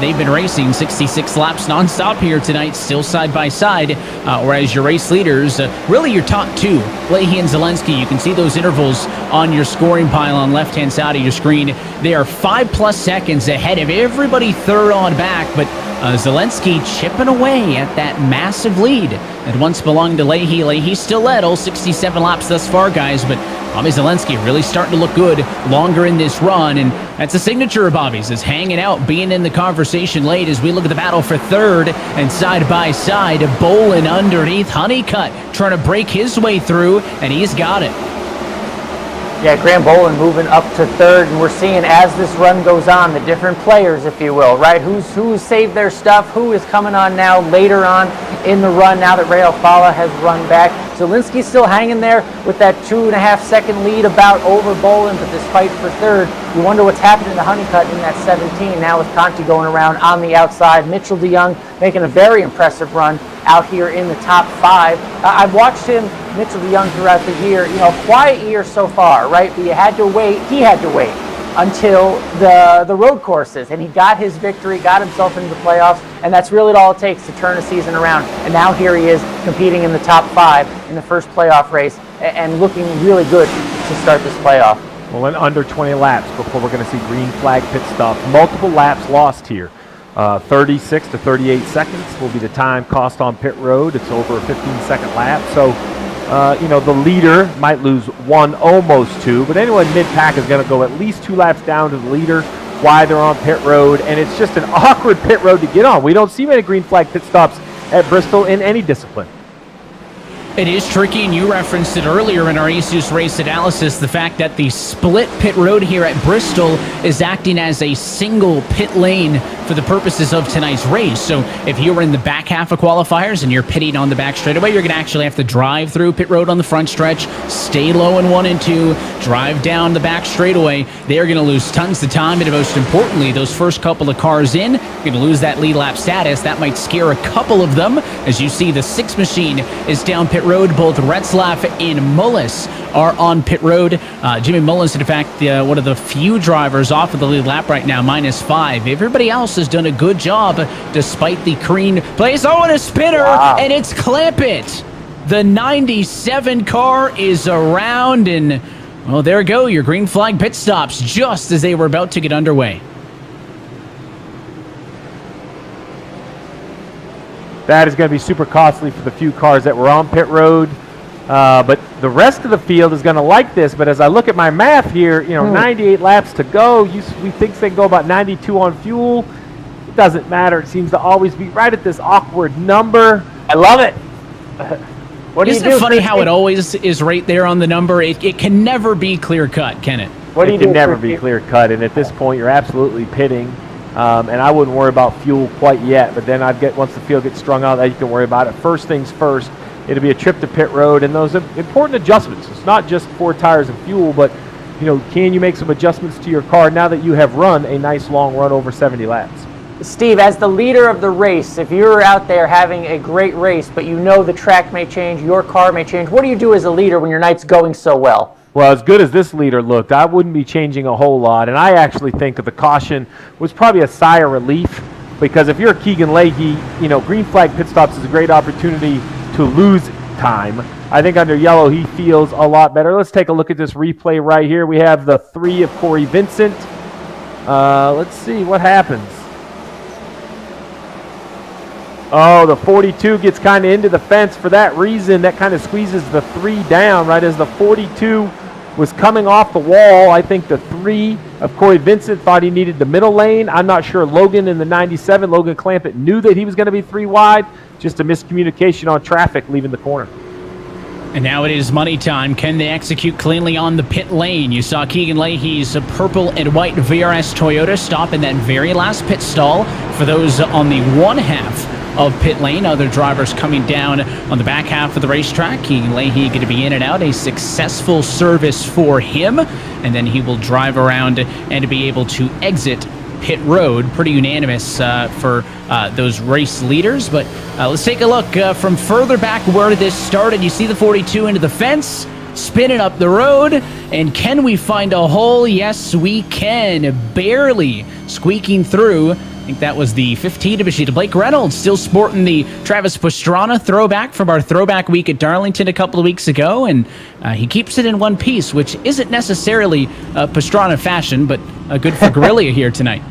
F: They've been racing 66 laps nonstop here tonight, still side by side. Whereas your race leaders, really your top two, Leahy and Zalinski, you can see those intervals on your scoring pile on left-hand side of your screen. They are 5+ seconds ahead of everybody third on back, but Zalinski chipping away at that massive lead that once belonged to Leahy. Leahy still led all 67 laps thus far, guys, but Bobby Zalinski really starting to look good longer in this run, and that's a signature of Bobby's, is hanging out, being in the conversation late as we look at the battle for third, and side by side, Bolin underneath, Honeycutt trying to break his way through, and he's got it.
D: Yeah, Graham Bolin moving up to third, and we're seeing as this run goes on, the different players, if you will, right? Who's saved their stuff, who is coming on now later on in the run now that Ray Alfalla has run back. Zalinski's still hanging there with that 2.5 second lead about over Bolin, but this fight for third, you wonder what's happening to Honeycutt in that 17 now with Conti going around on the outside. Mitchell DeYoung making a very impressive run out here in the top 5. I've watched him, Mitchell DeYoung, throughout the year. Quiet year so far, right? But he had to wait until the road courses, and he got his victory, got himself into the playoffs, and that's really all it takes to turn a season around. And now here he is competing in the top 5 in the first playoff race and looking really good to start this playoff.
S: Well, in under 20 laps before we're going to see green flag pit stops. Multiple laps lost here. 36 to 38 seconds will be the time cost on pit road. It's over a 15-second lap. So, the leader might lose 1, almost 2, but anyone mid-pack is going to go at least 2 laps down to the leader while they're on pit road, and it's just an awkward pit road to get on. We don't see many green flag pit stops at Bristol in any discipline.
F: It is tricky, and you referenced it earlier in our Asus race analysis, the fact that the split pit road here at Bristol is acting as a single pit lane for the purposes of tonight's race. So if you're in the back half of qualifiers and you're pitting on the back straightaway, you're going to actually have to drive through pit road on the front stretch, stay low in 1 and 2, drive down the back straightaway. They're going to lose tons of time, and most importantly, those first couple of cars in, you're going to lose that lead lap status. That might scare a couple of them. As you see, the 6 machine is down pit road. Both Retzlaff and Mullis are on pit road. Jimmy Mullins, in fact, one of the few drivers off of the lead lap right now, -5. Everybody else has done a good job despite the green place. Oh, and a spinner, and it's Clampett. The 97 car is around, and, well, there you go. Your green flag pit stops just as they were about to get underway.
S: That is going to be super costly for the few cars that were on pit road. But the rest of the field is going to like this. But as I look at my math here, 98 laps to go. We think they can go about 92 on fuel. It doesn't matter. It seems to always be right at this awkward number. I love it.
F: Isn't it funny how it always is right there on the number? It can never be clear cut, can it?
S: It can never be clear cut. And at this point, you're absolutely pitting. And I wouldn't worry about fuel quite yet, but then once the field gets strung out, then you can worry about it. First things first, it'll be a trip to pit road and those important adjustments. It's not just 4 tires and fuel, but can you make some adjustments to your car now that you have run a nice long run over 70 laps?
D: Steve, as the leader of the race, if you're out there having a great race, but the track may change, your car may change, what do you do as a leader when your night's going so well?
S: Well, as good as this leader looked, I wouldn't be changing a whole lot. And I actually think that the caution was probably a sigh of relief, because if you're Keegan Leahy, green flag pit stops is a great opportunity to lose time. I think under yellow, he feels a lot better. Let's take a look at this replay right here. We have the 3 of Corey Vincent. Let's see what happens. Oh, the 42 gets kind of into the fence. For that reason, that kind of squeezes the 3 down right as the 42 was coming off the wall. I think the 3 of Corey Vincent thought he needed the middle lane. I'm not sure Logan in the 97, Logan Clampett, knew that he was going to be 3 wide. Just a miscommunication on traffic leaving the corner.
F: And now it is money time. Can they execute cleanly on the pit lane? You saw Keegan Leahy's purple and white VRS Toyota stop in that very last pit stall. For those on the one half of pit lane, other drivers coming down on the back half of the racetrack. Keegan Leahy going to be in and out. A successful service for him, and then he will drive around and be able to exit pit road. Pretty unanimous for those race leaders. But let's take a look from further back where this started. You see the 42 into the fence, spinning up the road, and can we find a hole? Yes, we can. Barely squeaking through. I think that was the 15 of Machida. Blake Reynolds still sporting the Travis Pastrana throwback from our throwback week at Darlington a couple of weeks ago, and he keeps it in one piece, which isn't necessarily Pastrana fashion, but good for Guerrilla here tonight.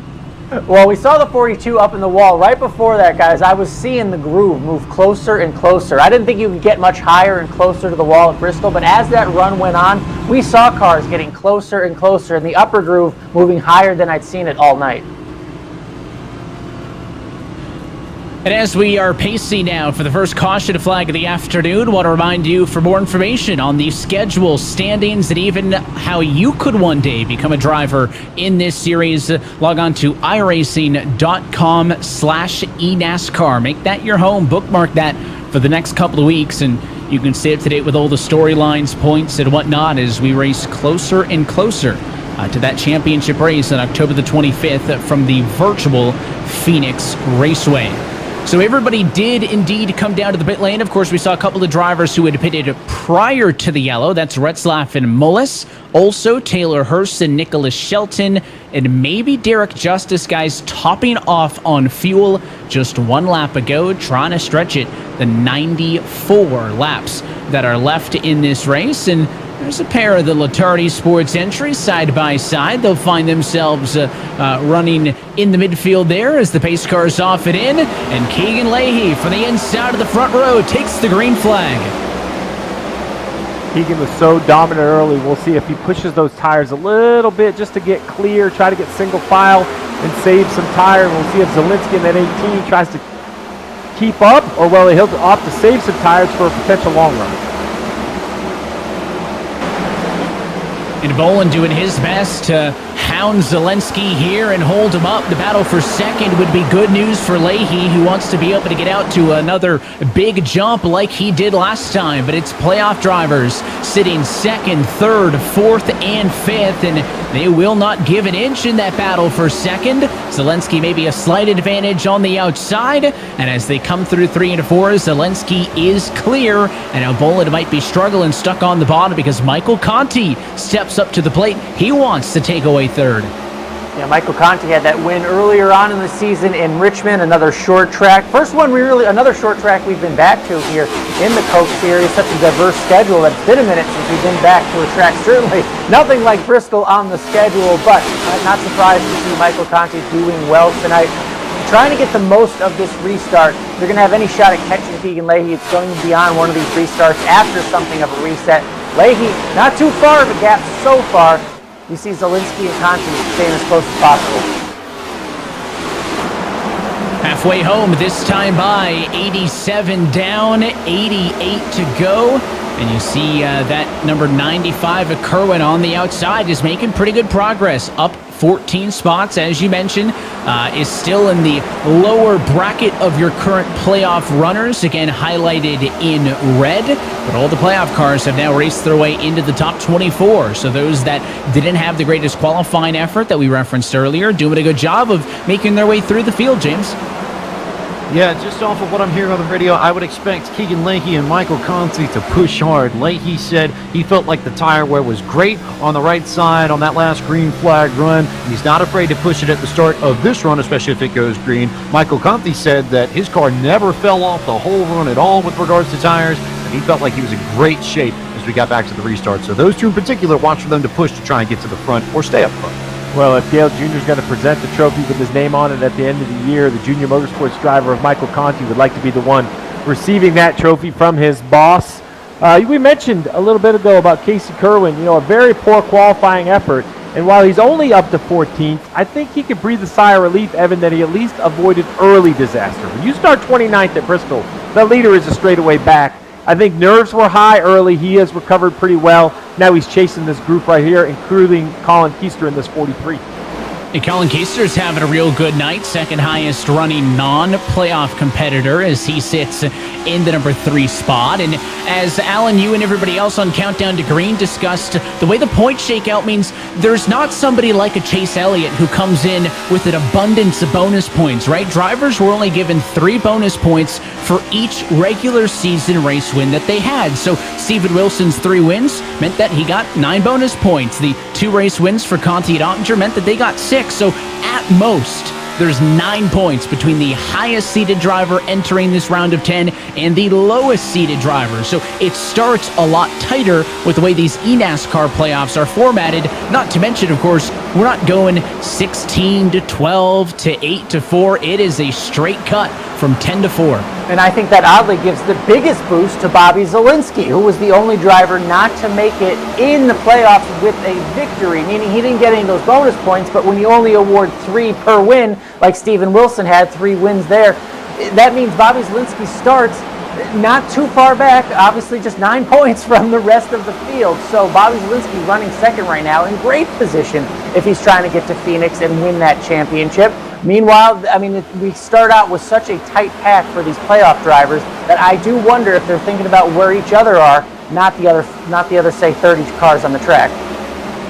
D: Well, we saw the 42 up in the wall. Right before that, guys, I was seeing the groove move closer and closer. I didn't think you could get much higher and closer to the wall at Bristol, but as that run went on, we saw cars getting closer and closer, and the upper groove moving higher than I'd seen it all night.
F: And as we are pacing now for the first caution flag of the afternoon, I want to remind you, for more information on the schedule, standings, and even how you could one day become a driver in this series, log on to iRacing.com/eNASCAR. Make that your home. Bookmark that for the next couple of weeks, and you can stay up to date with all the storylines, points, and whatnot as we race closer and closer to that championship race on October the 25th from the virtual Phoenix Raceway. So everybody did indeed come down to the pit lane. Of course, we saw a couple of drivers who had pitted prior to the yellow. That's Retzlaff and Mullis. Also, Taylor Hurst and Nicholas Shelton. And maybe Derek Justice, guys, topping off on fuel just one lap ago, trying to stretch it the 94 laps that are left in this race. And there's a pair of the Latardi Sports entries side by side. They'll find themselves running in the midfield there as the pace cars off it in. And Keegan Leahy from the inside of the front row takes the green flag.
S: Keegan was so dominant early. We'll see if he pushes those tires a little bit just to get clear, try to get single file and save some tire. We'll see if Zielinski in that 18 tries to keep up, or will he'll opt to save some tires for a potential long run.
F: And Bolin doing his best to hound Zielinski here and hold him up. The battle for second would be good news for Leahy, who wants to be able to get out to another big jump like he did last time. But it's playoff drivers sitting second, third, fourth, and fifth, and they will not give an inch in that battle for second. Zielinski maybe a slight advantage on the outside, and as they come through 3 and 4, Zielinski is clear, and now Bolin might be struggling, stuck on the bottom because Michael Conti steps up to the plate. He wants to take away third.
D: Yeah, Michael Conti had that win earlier on in the season in Richmond, another short track. First one another short track we've been back to here in the Coke Series. Such a diverse schedule that it's been a minute since we've been back to a track. Certainly nothing like Bristol on the schedule, but I'm not surprised to see Michael Conti doing well tonight. Trying to get the most of this restart. If you're going to have any shot at catching Keegan Leahy, it's going to be on one of these restarts after something of a reset. Leahy, not too far of a gap so far. You see Zielinski and Conti staying as close as possible.
F: Halfway home, this time by 87 down, 88 to go. And you see that number 95, Kerwin on the outside, is making pretty good progress. Up 14 spots, as you mentioned, is still in the lower bracket of your current playoff runners, again highlighted in red. But all the playoff cars have now raced their way into the top 24. So those that didn't have the greatest qualifying effort that we referenced earlier, doing a good job of making their way through the field, James.
B: Yeah, just off of what I'm hearing on the radio, I would expect Keegan Leahy and Michael Conti to push hard. Leahy said he felt like the tire wear was great on the right side on that last green flag run. He's not afraid to push it at the start of this run, especially if it goes green. Michael Conti said that his car never fell off the whole run at all with regards to tires, and he felt like he was in great shape as we got back to the restart. So those two in particular, watch for them to push to try and get to the front or stay up front.
S: Well, if Dale Jr. is going to present the trophy with his name on it at the end of the year, the junior motorsports driver of Michael Conti would like to be the one receiving that trophy from his boss. We mentioned a little bit ago about Casey Kerwin, a very poor qualifying effort. And while he's only up to 14th, I think he could breathe a sigh of relief, Evan, that he at least avoided early disaster. When you start 29th at Bristol, the leader is a straightaway back. I think nerves were high early. He has recovered pretty well. Now he's chasing this group right here, including Colin Keister in this 43.
F: And Colin Keister's having a real good night, second highest running non-playoff competitor as he sits in the number 3 spot. And as Alan, you and everybody else on Countdown to Green discussed, the way the point shakeout means there's not somebody like a Chase Elliott who comes in with an abundance of bonus points, right? Drivers were only given 3 bonus points for each regular season race win that they had. So Steven Wilson's 3 wins meant that he got 9 bonus points. The 2 race wins for Conti and Ottinger meant that they got 6. So at most, there's 9 points between the highest seeded driver entering this round of 10 and the lowest seeded driver. So it starts a lot tighter with the way these eNASCAR playoffs are formatted. Not to mention, of course, we're not going 16 to 12 to 8 to 4. It is a straight cut from 10 to 4.
D: And I think that oddly gives the biggest boost to Bobby Zielinski, who was the only driver not to make it in the playoffs with a victory, meaning he didn't get any of those bonus points, but when you only award 3 per win, like Steven Wilson had 3 wins there, that means Bobby Zielinski starts not too far back, obviously just 9 points from the rest of the field. So Bobby Zielinski running second right now in great position if he's trying to get to Phoenix and win that championship. Meanwhile, we start out with such a tight pack for these playoff drivers that I do wonder if they're thinking about where each other are, not the other say 30 cars on the track.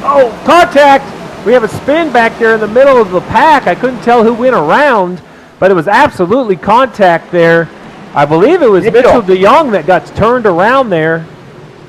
S: Oh, contact! We have a spin back there in the middle of the pack. I couldn't tell who went around, but but it was absolutely contact there. I believe it was Mitchell DeYoung that got turned around there.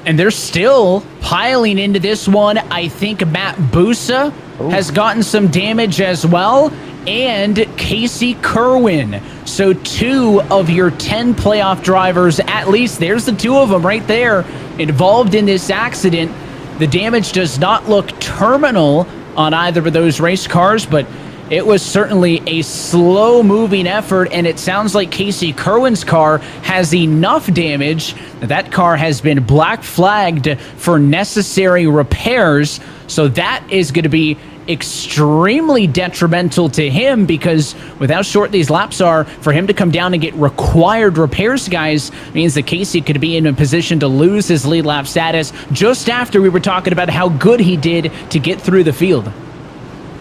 F: And they're still piling into this one. I think Matt Busa has gotten some damage as well, and Casey Kerwin. So 2 of your 10 playoff drivers, at least, there's the 2 of them right there, involved in this accident. The damage does not look terminal on either of those race cars, but it was certainly a slow-moving effort, and it sounds like Casey Kerwin's car has enough damage that car has been black flagged for necessary repairs. So that is going to be extremely detrimental to him, because with how short these laps are, for him to come down and get required repairs, guys, means that Casey could be in a position to lose his lead lap status just after we were talking about how good he did to get through the field.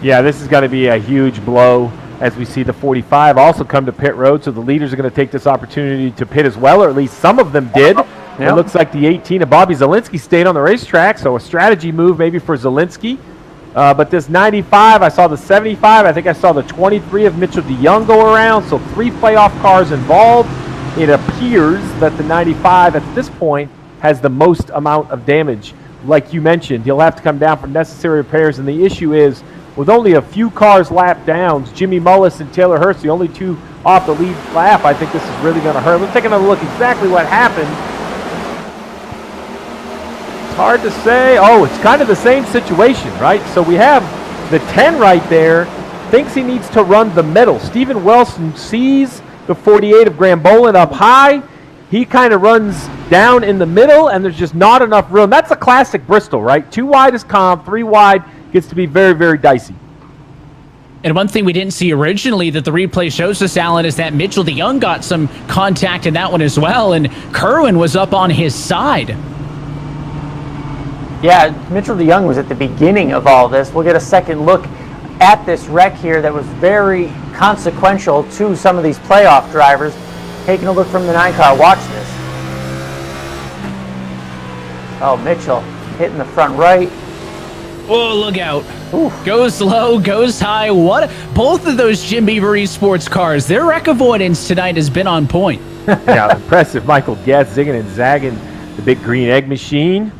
S: Yeah, this is going to be a huge blow as we see the 45 also come to pit road, so the leaders are going to take this opportunity to pit as well, or at least some of them did. It looks like the 18 of Bobby Zielinski stayed on the racetrack, so a strategy move maybe for Zielinski. But this 95, I saw the 75, I think I saw the 23 of Mitchell DeYoung go around, so 3 playoff cars involved. It appears that the 95 at this point has the most amount of damage. Like you mentioned, he'll have to come down for necessary repairs, and the issue is, with only a few cars lap downs, Jimmy Mullis and Taylor Hurst, the only 2 off the lead lap, I think this is really going to hurt. Let's take another look exactly what happened. It's hard to say. Oh, it's kind of the same situation, right? So we have the 10 right there, thinks he needs to run the middle. Steven Wilson sees the 48 of Graham Boland up high. He kind of runs down in the middle, and there's just not enough room. That's a classic Bristol, right? 2 wide is calm, 3 wide gets to be very, very dicey.
F: And one thing we didn't see originally that the replay shows us, Alan, is that Mitchell DeYoung got some contact in that one as well, and Kerwin was up on his side.
D: Yeah, Mitchell DeYoung was at the beginning of all this. We'll get a second look at this wreck here that was very consequential to some of these playoff drivers. Taking a look from the 9 car. Watch this. Oh, Mitchell hitting the front right.
F: Oh, look out. Oof. Goes low, goes high. Both of those Jim Beaver Esports cars, their wreck avoidance tonight has been on point.
S: Yeah, impressive. Michael Getz zigging and zagging the big green egg machine.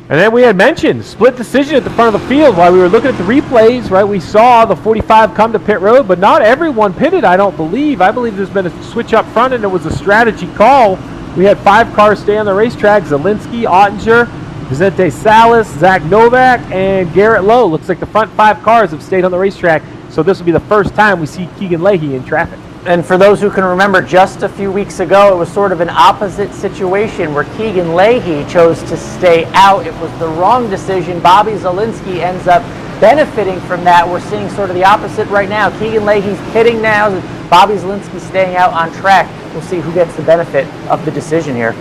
S: And then we had mentioned split decision at the front of the field while we were looking at the replays, right? We saw the 45 come to pit road, but not everyone pitted, I don't believe. I believe there's been a switch up front, and it was a strategy call. We had 5 cars stay on the racetrack: Zielinski, Ottinger, Vicente Salas, Zach Novak, and Garrett Lowe. Looks like the front 5 cars have stayed on the racetrack, so this will be the first time we see Keegan Leahy in traffic.
D: And for those who can remember, just a few weeks ago, it was sort of an opposite situation where Keegan Leahy chose to stay out. It was the wrong decision. Bobby Zielinski ends up benefiting from that. We're seeing sort of the opposite right now. Keegan Leahy's pitting now, Bobby Zielinski staying out on track. We'll see who gets the benefit of the decision here.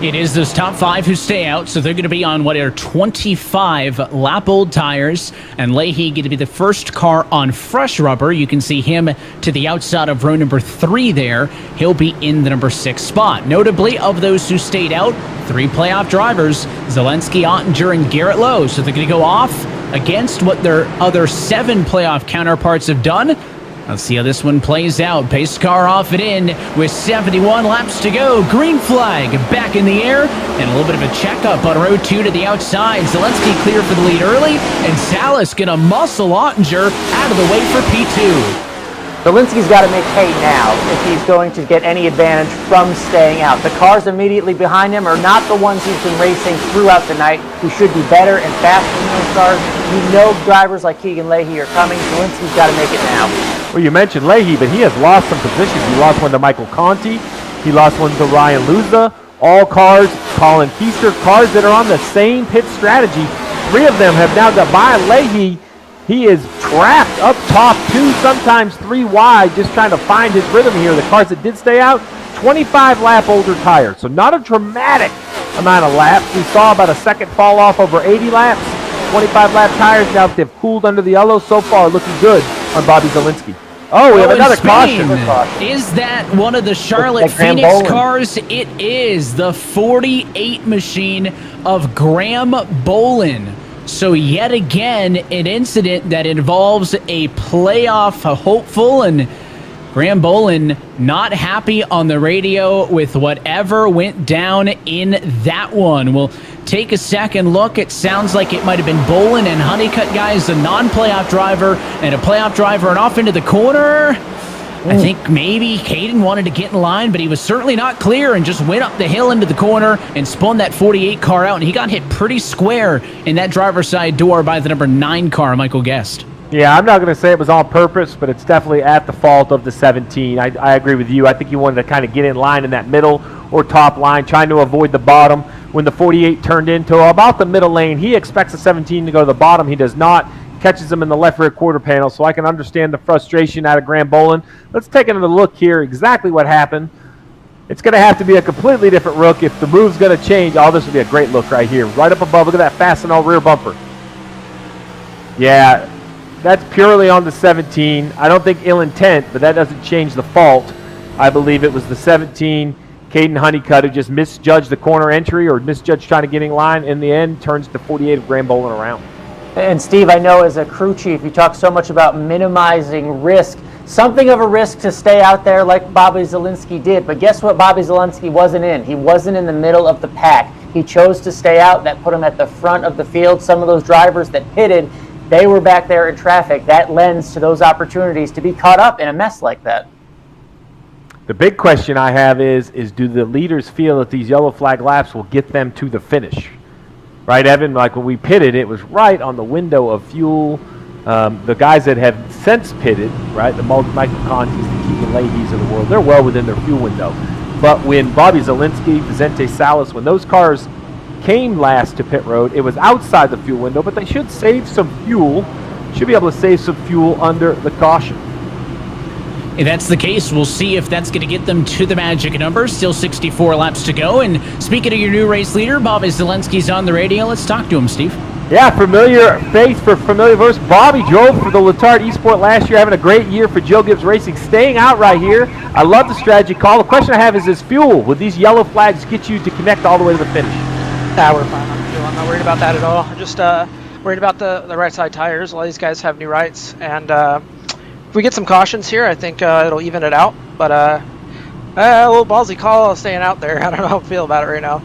F: It is those top 5 who stay out, so they're going to be on what are 25 lap-old tires, and Leahy going to be the first car on fresh rubber. You can see him to the outside of row number 3 there. He'll be in the number 6 spot. Notably, of those who stayed out, 3 playoff drivers, Zielinski, Ottinger, and Garrett Lowe. So they're going to go off against what their other 7 playoff counterparts have done. Let's see how this one plays out. Pace car off and in with 71 laps to go. Green flag back in the air, and a little bit of a checkup on row 2 to the outside. Zielinski clear for the lead early, and Salas gonna muscle Ottinger out of the way for P2.
D: Zielinski's got to make hay now if he's going to get any advantage from staying out. The cars immediately behind him are not the ones he's been racing throughout the night. He should be better and faster than those cars. You know drivers like Keegan Leahy are coming. Zielinski's got to make it now.
S: Well, you mentioned Leahy, but he has lost some positions. He lost one to Michael Conti. He lost one to Ryan Luza. All cars, Colin Keister, cars that are on the same pit strategy. 3 of them have now got by Leahy. He is trapped up top 2, sometimes 3 wide, just trying to find his rhythm here. The cars that did stay out, 25 lap older tires. So not a dramatic amount of laps. We saw about a second fall off over 80 laps. 25 lap tires now they've cooled under the yellow. So far looking good on Bobby Zielinski. Oh, we have another caution.
F: Is that one of the Charlotte Phoenix cars? It is the 48 machine of Graham Boland. So yet again, an incident that involves a playoff hopeful, and Graham Bolin not happy on the radio with whatever went down in that one. We'll take a second look. It sounds like it might have been Bolin and Honeycutt, guys, a non-playoff driver and a playoff driver, and off into the corner. I think maybe Caden wanted to get in line, but he was certainly not clear and just went up the hill into the corner and spun that 48 car out, and he got hit pretty square in that driver's side door by the number 9 car, Michael Guest.
S: Yeah, I'm not going to say it was on purpose, but it's definitely at the fault of the 17. I agree with you. I think he wanted to kind of get in line in that middle or top line, trying to avoid the bottom. When the 48 turned into about the middle lane, he expects the 17 to go to the bottom. He does not. Catches him in the left rear quarter panel, so I can understand the frustration out of Graham Bolin. Let's take another look here, exactly what happened. It's going to have to be a completely different look if the move's going to change. Oh, this would be a great look right here. Right up above, look at that Fastenal rear bumper. Yeah, that's purely on the 17. I don't think ill intent, but that doesn't change the fault. I believe it was the 17, Caden Honeycutt, who just misjudged the corner entry or misjudged trying to get in line. In the end, turns the 48 of Graham Bolin around.
D: And Steve, I know as a crew chief, you talk so much about minimizing risk. Something of a risk to stay out there like Bobby Zielinski did, but guess what Bobby Zielinski wasn't in? He wasn't in the middle of the pack. He chose to stay out. That put him at the front of the field. Some of those drivers that pitted, they were back there in traffic. That lends to those opportunities to be caught up in a mess like that.
S: The big question I have is do the leaders feel that these yellow flag laps will get them to the finish? Right, Evan? Like when we pitted, it was right on the window of fuel. The guys that have since pitted, right, the Michael Contis, the Keegan Leahys of the world, they're well within their fuel window. But when Bobby Zielinski, Vicente Salas, when those cars came last to pit road, it was outside the fuel window, but they should save some fuel, should be able to save some fuel under the caution.
F: If that's the case, we'll see if that's going to get them to the magic number. Still 64 laps to go. And speaking of your new race leader, Bobby Zielinski's on the radio. Let's talk to him, Steve.
S: Yeah, familiar face for familiar voice. Bobby drove for the Letard Esport last year, having a great year for Joe Gibbs Racing, staying out right here. I love the strategy call. The question I have is fuel. Would these yellow flags get you to connect all the way to the finish?
G: Nah, we're fine on fuel. I'm not worried about that at all. I'm just worried about the right side tires. A lot of these guys have new rights, and if we get some cautions here, I think it'll even it out. But a little ballsy call staying out there. I don't know how I feel about it right now.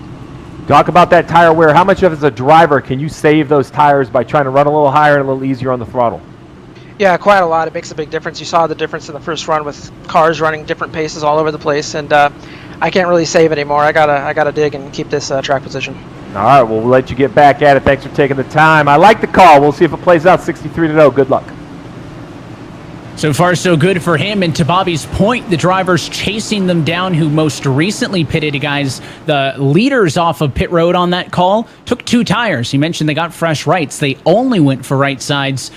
S: Talk about that tire wear. How much of as a driver can you save those tires by trying to run a little higher and a little easier on the throttle?
G: Yeah, quite a lot. It makes a big difference. You saw the difference in the first run with cars running different paces all over the place, and I can't really save anymore. I gotta dig and keep this track position.
S: All right, well, we'll let you get back at it. Thanks for taking the time. I like the call. We'll see if it plays out 63-0. Good luck.
F: So far, so good for him. And to Bobby's point, the drivers chasing them down who most recently pitted, guys, the leaders off of pit road on that call took 2 tires. He mentioned they got fresh rights. They only went for right sides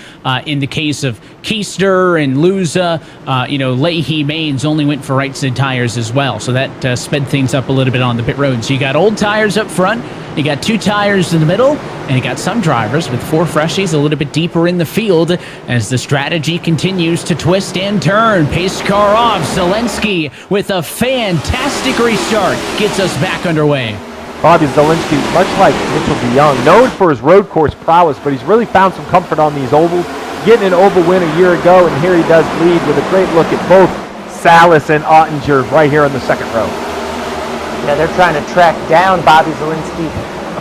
F: in the case of Keister and Luza. Leahy, Maines only went for right side tires as well. So that sped things up a little bit on the pit road. So you got old tires up front. You got 2 tires in the middle, and you got some drivers with 4 freshies a little bit deeper in the field as the strategy continues to twist and turn. Pace car off. Zielinski with a fantastic restart gets us back underway.
S: Bobby Zielinski, much like Mitchell DeYoung, known for his road course prowess, but he's really found some comfort on these ovals. Getting an oval win a year ago, and here he does lead with a great look at both Salas and Ottinger right here in the second row.
D: Yeah, they're trying to track down Bobby Zielinski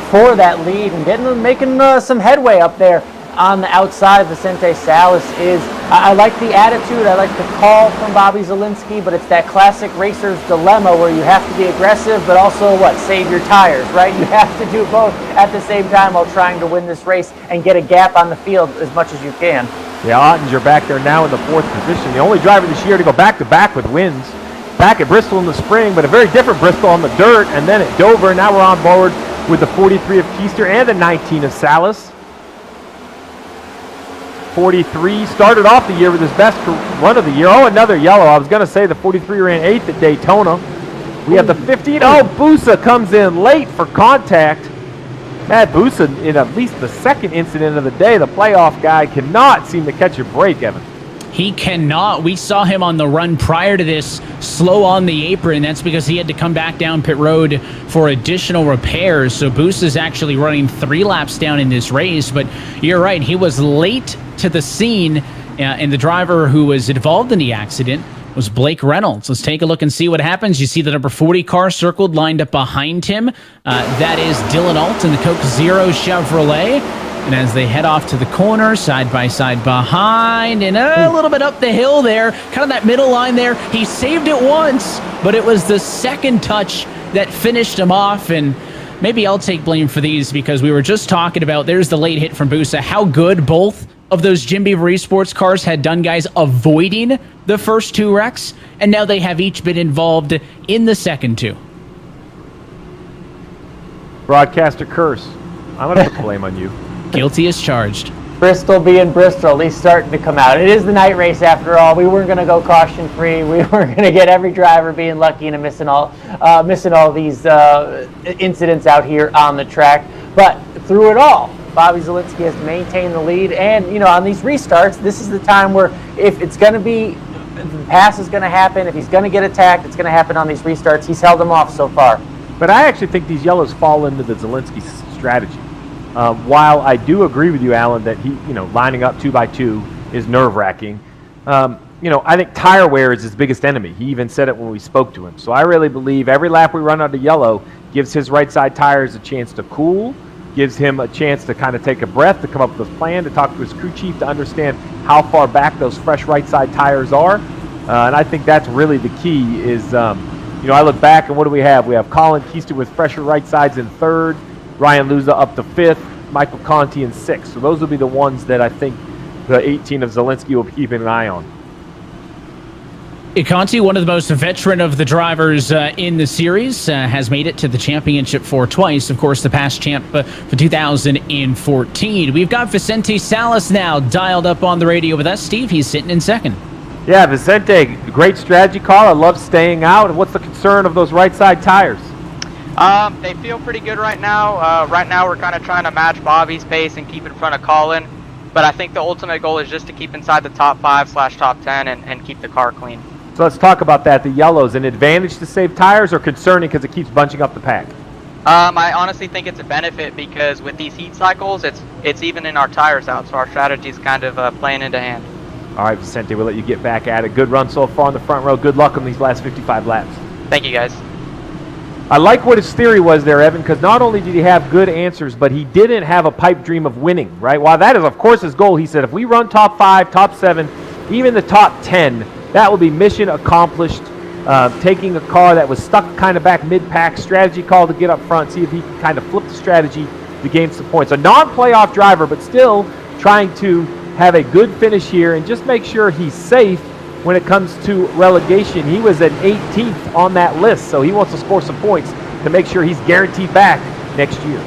D: for that lead and making some headway up there on the outside. Vicente Salas is, I like the attitude, I like the call from Bobby Zielinski, but it's that classic racer's dilemma where you have to be aggressive, but also save your tires, right? You have to do both at the same time while trying to win this race and get a gap on the field as much as you can.
S: Yeah, Ottinger back there now in the 4th position. The only driver this year to go back-to-back with wins. Back at Bristol in the spring, but a very different Bristol on the dirt, and then at Dover. Now we're on board with the 43 of Keister and the 19 of Salas. 43 started off the year with his best run of the year. Oh, another yellow. I was going to say the 43 ran 8th at Daytona. We have the 15. Oh, Busa comes in late for contact. Matt Busa, in at least the second incident of the day, the playoff guy, cannot seem to catch a break, Evan.
F: He cannot. We saw him on the run prior to this slow on the apron. That's because he had to come back down pit road for additional repairs. So Boost is actually running 3 laps down in this race. But you're right. He was late to the scene, and the driver who was involved in the accident was Blake Reynolds. Let's take a look and see what happens. You see the number 40 car circled, lined up behind him. That is Dylan Alt in the Coke Zero Chevrolet. And as they head off to the corner, side by side behind, and a little bit up the hill there, kind of that middle line there, he saved it once, but it was the second touch that finished him off. And maybe I'll take blame for these because we were just talking about, there's the late hit from Busa, how good both of those Jim Beaver Esports cars had done, guys, avoiding the first two wrecks, and now they have each been involved in the second two.
S: Broadcaster curse. I'm going to put blame on you.
F: Guilty as charged.
D: Bristol being Bristol, he's starting to come out. It is the night race after all. We weren't going to go caution free. We weren't going to get every driver being lucky and missing all these incidents out here on the track. But through it all, Bobby Zalinski has maintained the lead. And, on these restarts, this is the time where if it's going to be, the pass is going to happen. If he's going to get attacked, it's going to happen on these restarts. He's held them off so far.
S: But I actually think these yellows fall into the Zalinski strategy. While I do agree with you, Alan, that he, lining up 2x2 is nerve-wracking. I think tire wear is his biggest enemy. He even said it when we spoke to him. So I really believe every lap we run under yellow gives his right side tires a chance to cool, gives him a chance to kind of take a breath, to come up with a plan, to talk to his crew chief, to understand how far back those fresh right side tires are. And I think that's really the key is, I look back and what do we have? We have Colin Keister with fresher right sides in third, Ryan Luza up to fifth, Michael Conti in sixth. So those will be the ones that I think the 18 of Zalinski will be keeping an eye on.
F: Conti, one of the most veteran of the drivers in the series, has made it to the championship twice. Of course, the past champ for 2014. We've got Vicente Salas now dialed up on the radio with us. Steve, he's sitting in second.
S: Yeah, Vicente, great strategy call. I love staying out. What's the concern of those right side tires?
H: They feel pretty good right now. Right now we're kind of trying to match Bobby's pace and keep in front of Colin. But I think the ultimate goal is just to keep inside the top 5/top 10 and keep the car clean.
S: So let's talk about that. The yellow's an advantage to save tires or concerning because it keeps bunching up the pack?
H: I honestly think it's a benefit because with these heat cycles, it's evening our tires out. So our strategy is kind of playing into hand.
S: All right, Vicente, we'll let you get back at it. Good run so far on the front row. Good luck on these last 55 laps.
H: Thank you, guys.
S: I like what his theory was there, Evan, because not only did he have good answers, but he didn't have a pipe dream of winning, right? While that is, of course, his goal, he said, if we run top 5, top 7, even the top 10, that will be mission accomplished. Taking a car that was stuck kind of back mid-pack, strategy call to get up front, see if he can kind of flip the strategy to gain some points. A non-playoff driver, but still trying to have a good finish here and just make sure he's safe when it comes to relegation. He was at 18th on that list, so he wants to score some points to make sure he's guaranteed back next year.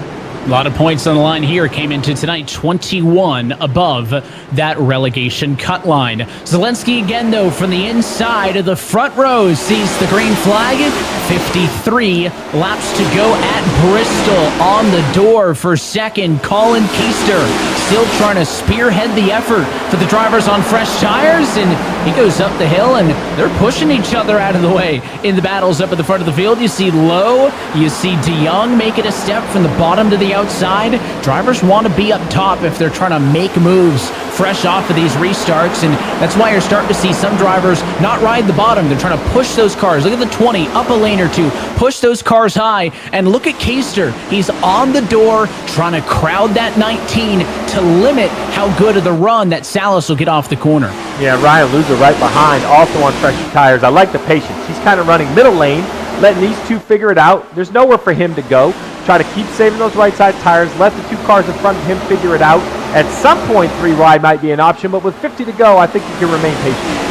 F: A lot of points on the line here. Came into tonight 21 above that relegation cut line. Zalinski again, though, from the inside of the front row, sees the green flag. 53 laps to go at Bristol. On the door for second, Colin Keister. Still trying to spearhead the effort for the drivers on fresh tires, and he goes up the hill, and they're pushing each other out of the way in the battles up at the front of the field. You see Lowe, you see DeYoung making a step from the bottom to the outside. Drivers want to be up top if they're trying to make moves fresh off of these restarts, and that's why you're starting to see some drivers not ride the bottom. They're trying to push those cars. Look at the 20, up a lane or two, push those cars high, and look at Keister. He's on the door trying to crowd that 19 to limit how good of the run that Salas will get off the corner.
S: Yeah, Ryan Luza right behind, also on fresh tires. I like the patience. He's kind of running middle lane, letting these two figure it out. There's nowhere for him to go. Try to keep saving those right side tires. Let the two cars in front of him figure it out. At some point, 3 wide might be an option, but with 50 to go, I think you can remain patient.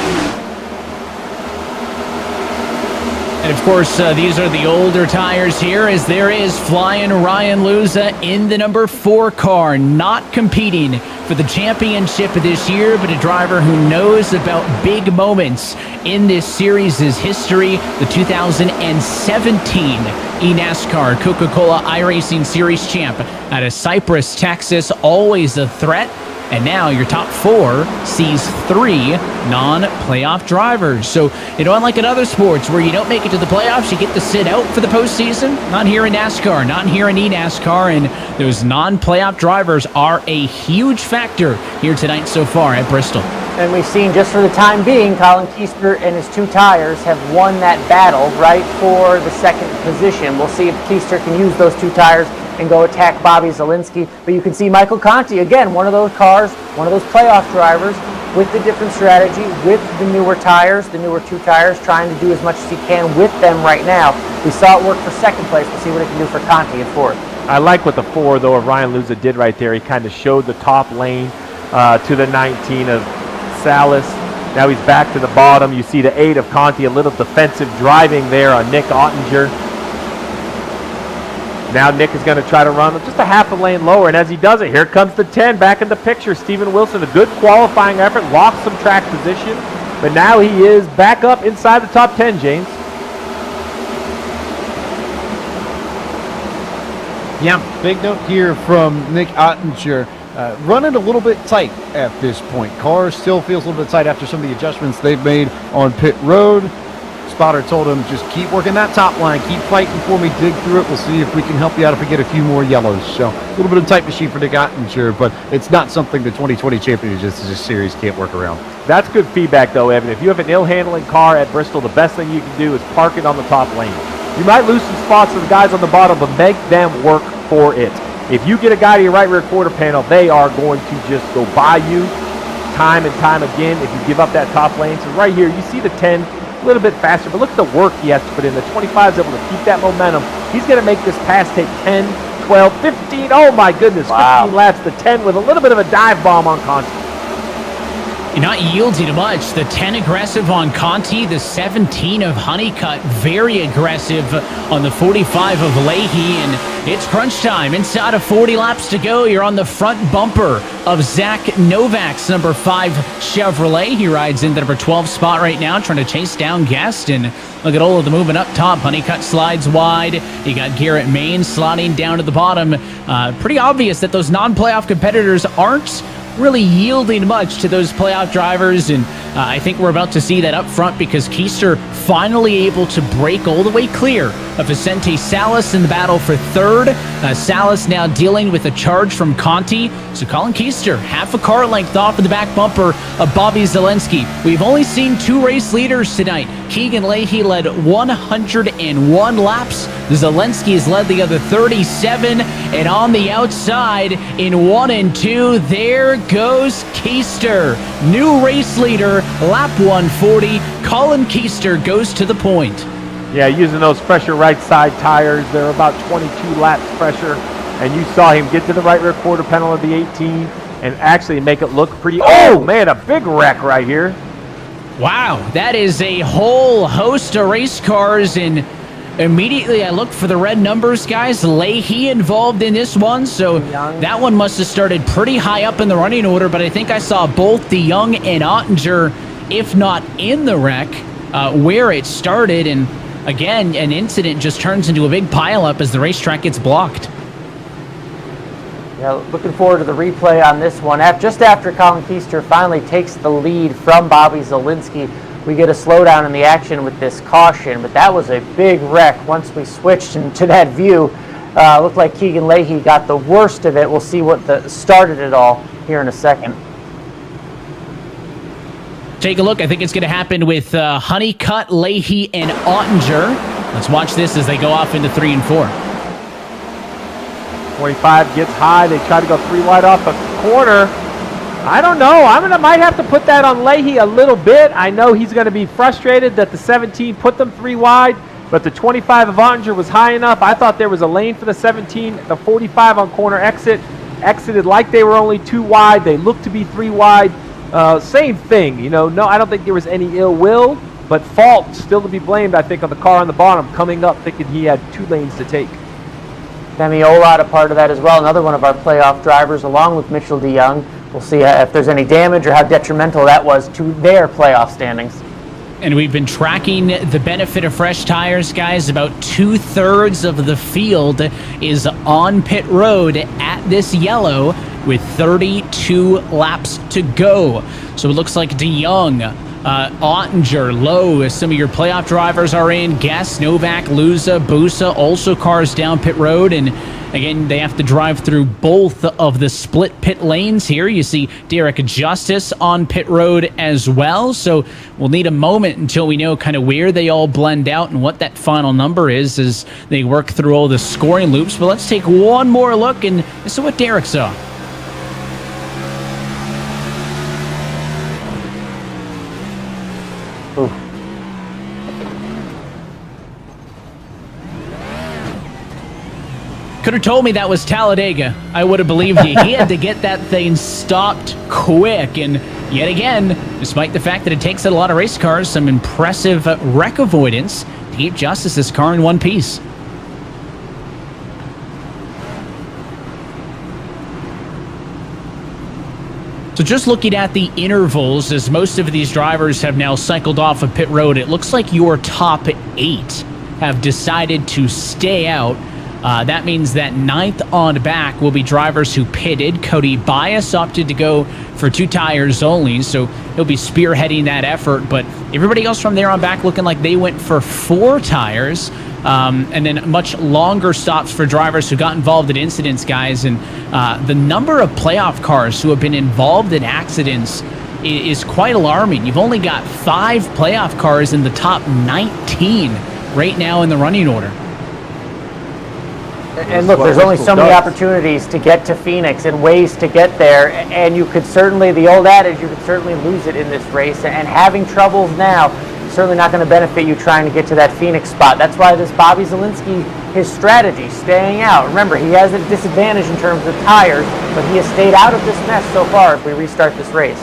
F: And of course, these are the older tires here, as there is flying Ryan Luza in the number 4 car, not competing for the championship this year, but a driver who knows about big moments in this series' history. The 2017 eNASCAR Coca-Cola iRacing Series champ out of Cypress, Texas, always a threat. And now your top 4 sees 3 non-playoff drivers. So, unlike in other sports where you don't make it to the playoffs, you get to sit out for the postseason. Not here in NASCAR, not here in eNASCAR, and those non-playoff drivers are a huge factor here tonight so far at Bristol.
D: And we've seen, just for the time being, Colin Keister and his 2 tires have won that battle right for the second position. We'll see if Keister can use those 2 tires and go attack Bobby Zielinski. But you can see Michael Conti, again, one of those cars, one of those playoff drivers with the different strategy, with the newer tires, the newer 2 tires, trying to do as much as he can with them right now. We saw it work for second place. We'll see what it can do for Conti in fourth.
S: I like what the 4, though, of Ryan Luza did right there. He kind of showed the top lane to the 19 of Salas. Now he's back to the bottom. You see the 8 of Conti, a little defensive driving there on Nick Ottinger. Now Nick is going to try to run just a half a lane lower, and as he does it, here comes the 10 back in the picture. Steven Wilson, a good qualifying effort, lost some track position, but now he is back up inside the top 10, James.
E: Yeah, big note here from Nick Ottinger. Running a little bit tight at this point. Car still feels a little bit tight after some of the adjustments they've made on pit road. Spotter told him, just keep working that top line, keep fighting for me, dig through it. We'll see if we can help you out if we get a few more yellows. So a little bit of tight machine for Nick Ottinger, but it's not something the 2020 Championship Series can't work around. That's good feedback, though, Evan. If you have an ill-handling car at Bristol, the best thing you can do is park it on the top lane. You might lose some spots to the guys on the bottom, but make them work for it. If you get a guy to your right rear quarter panel, they are going to just go by you time and time again if you give up that top lane. So right here, you see the 10 a little bit faster, but look at the work he has to put in. The 25 is able to keep that momentum. He's going to make this pass take 10, 12, 15. Oh my goodness, wow. 15 laps. The 10 with a little bit of a dive bomb on Conti.
F: You're not yielding much. The 10 aggressive on Conti, the 17 of Honeycutt, very aggressive on the 45 of Leahy, and it's crunch time. Inside of 40 laps to go, you're on the front bumper of Zach Novak's number 5 Chevrolet. He rides in the number 12 spot right now, trying to chase down Gaston. Look at all of the movement up top. Honeycutt slides wide. You got Garrett Main sliding down to the bottom. Pretty obvious that those non-playoff competitors aren't really yielding much to those playoff drivers, and I think we're about to see that up front because Keister finally able to break all the way clear of Vicente Salas in the battle for third. Salas now dealing with a charge from Conti, so Colin Keister half a car length off of the back bumper of Bobby Zielinski. We've only seen 2 race leaders tonight. Keegan Leahy led 101 laps. Zielinski has led the other 37, and on the outside in 1 and 2, there goes Keister. New race leader, lap 140. Colin Keister goes to the point.
S: Yeah, using those fresher right side tires. They're about 22 laps fresher, and you saw him get to the right rear quarter panel of the 18 and actually make it look pretty. Oh man, a big wreck right here.
F: Wow, that is a whole host of race cars, and immediately I looked for the red numbers, guys. Leahy involved in this one, so that one must have started pretty high up in the running order, but I think I saw both DeYoung and Ottinger, if not in the wreck, where it started, and again, an incident just turns into a big pileup as the racetrack gets blocked.
D: Yeah, looking forward to the replay on this one. Just after Colin Keister finally takes the lead from Bobby Zielinski, we get a slowdown in the action with this caution, but that was a big wreck once we switched into that view. Looked like Keegan Leahy got the worst of it. We'll see what started it all here in a second.
F: Take a look. I think it's going to happen with Honeycutt, Leahy, and Ottinger. Let's watch this as they go off into 3 and 4.
S: 25 gets high. They try to go 3 wide off the corner. I don't know. Might have to put that on Leahy a little bit. I know he's going to be frustrated that the 17 put them 3 wide, but the 25 of Ottinger was high enough. I thought there was a lane for the 17. The 45 on corner exited like they were only 2 wide. They looked to be 3 wide. Same thing, no, I don't think there was any ill will, but fault still to be blamed, I think, on the car on the bottom coming up thinking he had 2 lanes to take.
D: Demi Olad a part of that as well, another one of our playoff drivers, along with Mitchell DeYoung. We'll see if there's any damage or how detrimental that was to their playoff standings.
F: And we've been tracking the benefit of fresh tires, guys. About 2/3 of the field is on pit road at this yellow with 32 laps to go. So it looks like DeYoung Ottinger, Lowe, some of your playoff drivers are in. Guess, Novak, Luza, Busa, also cars down pit road. And again, they have to drive through both of the split pit lanes here. You see Derek Justice on pit road as well. So we'll need a moment until we know kind of where they all blend out and what that final number is as they work through all the scoring loops. But let's take one more look, and this is what Derek saw. Could have told me that was Talladega. I would have believed you. He had to get that thing stopped quick. And yet again, despite the fact that it takes a lot of race cars, some impressive wreck avoidance to keep Justice's car in one piece. So just looking at the intervals, as most of these drivers have now cycled off of pit road, it looks like your top 8 have decided to stay out. That means that 9th on back will be drivers who pitted. Cody Bias opted to go for 2 tires only, so he'll be spearheading that effort. But everybody else from there on back looking like they went for 4 tires. And then much longer stops for drivers who got involved in incidents, guys. And the number of playoff cars who have been involved in accidents is quite alarming. You've only got 5 playoff cars in the top 19 right now in the running order.
D: And look, there's only so many opportunities to get to Phoenix and ways to get there. And you could certainly, the old adage, you could certainly lose it in this race. And having troubles now, certainly not going to benefit you trying to get to that Phoenix spot. That's why this Bobby Zielinski, his strategy, staying out. Remember, he has a disadvantage in terms of tires, but he has stayed out of this mess so far if we restart this race.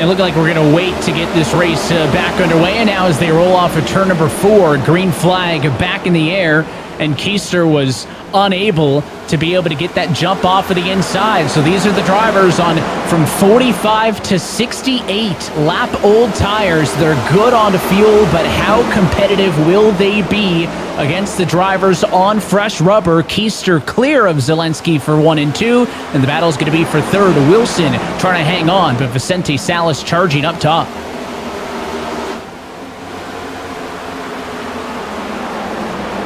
F: It looked like we're going to wait to get this race back underway. And now as they roll off of turn number 4, green flag back in the air. And Keister was unable to be able to get that jump off of the inside. So these are the drivers on from 45 to 68 lap old tires. They're good on the fuel, but how competitive will they be against the drivers on fresh rubber? Keister clear of Zielinski for 1 and 2, and the battle's going to be for 3rd. Wilson trying to hang on, but Vicente Salas charging up top.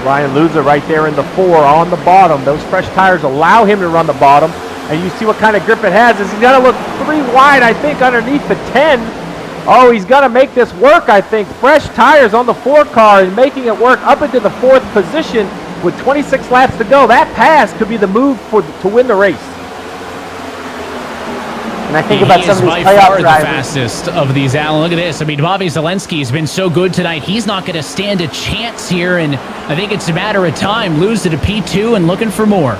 S: Ryan Luza right there in the 4 on the bottom. Those fresh tires allow him to run the bottom. And you see what kind of grip it has. He's got to look 3 wide, I think, underneath the 10. Oh, he's got to make this work, I think. Fresh tires on the 4 car and making it work up into the 4th position with 26 laps to go. That pass could be the move to win the race.
D: And I think about some of these playoff drivers.
F: The fastest of these, Alan. Look at this. I mean, Bobby Zielinski has been so good tonight. He's not going to stand a chance here, and I think it's a matter of time. Lose it to P2 and looking for more.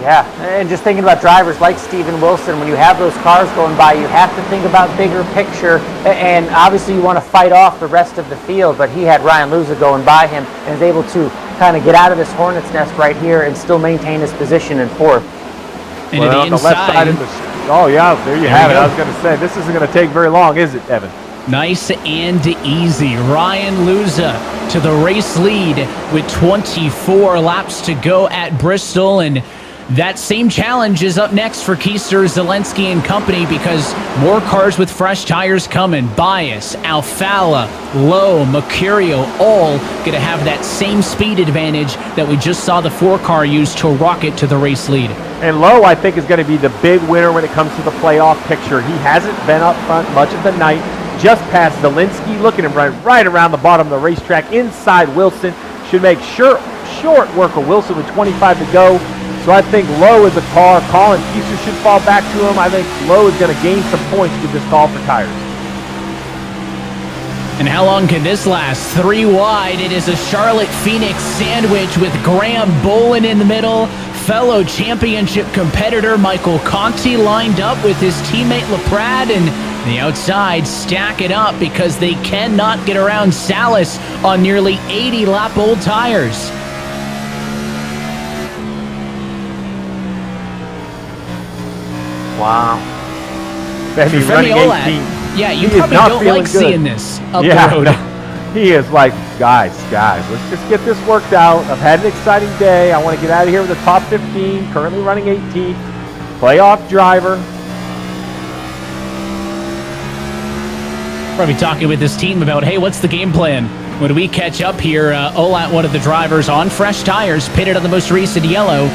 D: Yeah, and just thinking about drivers like Steven Wilson, when you have those cars going by, you have to think about bigger picture, and obviously you want to fight off the rest of the field, but he had Ryan Luza going by him and is able to kind of get out of this hornet's nest right here and still maintain his position in 4th.
F: And well,
S: on the left side of the... Oh, yeah, there you have it. I was going to say, this isn't going to take very long, is it, Evan?
F: Nice and easy. Ryan Luza to the race lead with 24 laps to go at Bristol, and that same challenge is up next for Keister, Zielinski, and company because more cars with fresh tires coming. Bias, Alfala, Lowe, Mercurio, all going to have that same speed advantage that we just saw the 4 car use to rocket to the race lead.
S: And Lowe, I think, is going to be the big winner when it comes to the playoff picture. He hasn't been up front much of the night. Just past Zielinski, looking at him right around the bottom of the racetrack. Inside Wilson, should make short work of Wilson with 25 to go. So I think Lowe is a car. Colin Keister should fall back to him. I think Lowe is going to gain some points with this call for tires.
F: And how long can this last? 3 wide. It is a Charlotte-Phoenix sandwich with Graham Bolin in the middle. Fellow championship competitor Michael Conti lined up with his teammate LaPrade, and the outside stack it up because they cannot get around Salas on nearly 80 lap old tires.
D: Wow.
S: Femi running 18.
F: Yeah, you probably don't like seeing this up the road.
S: No. He is like, guys, let's just get this worked out. I've had an exciting day. I want to get out of here with the top 15, currently running 18th. Playoff driver.
F: Probably talking with his team about, hey, what's the game plan when we catch up here? Olat, one of the drivers on fresh tires, pitted on the most recent yellow,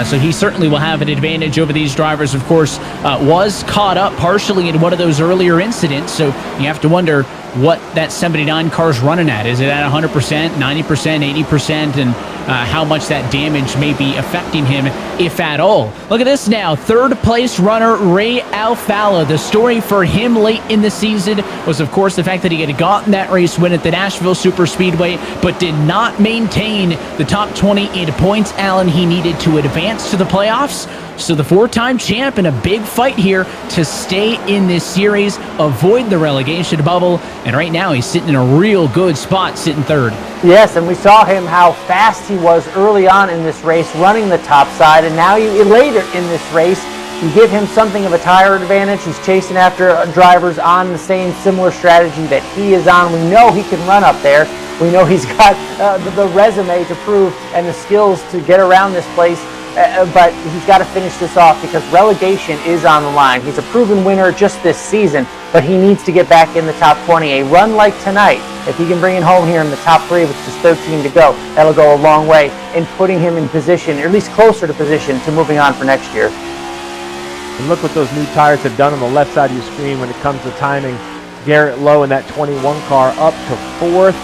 F: so he certainly will have an advantage over these drivers. Of course, was caught up partially in one of those earlier incidents, so you have to wonder what that 79 car's running at. Is it at 100%, 90%, 80%, and how much that damage may be affecting him, if at all. Look at this now. Third place runner Ray Alfalla. The story for him late in the season was, of course, the fact that he had gotten that race win at the Nashville Super Speedway, but did not maintain the top 20 in points, Alan, he needed to advance to the playoffs. So the four-time champ in a big fight here to stay in this series, avoid the relegation bubble, and right now he's sitting in a real good spot, sitting third.
D: Yes, and we saw him how fast he was early on in this race, running the top side, and now later in this race, you give him something of a tire advantage. He's chasing after drivers on the same similar strategy that he is on. We know he can run up there. We know he's got the resume to prove and the skills to get around this place. But he's got to finish this off because relegation is on the line. He's a proven winner just this season, but he needs to get back in the top 20. A run like tonight, if he can bring it home here in the top 3 with just 13 to go, that'll go a long way in putting him in position, or at least closer to position, to moving on for next year.
S: And look what those new tires have done on the left side of your screen when it comes to timing. Garrett Lowe in that 21 car up to 4th.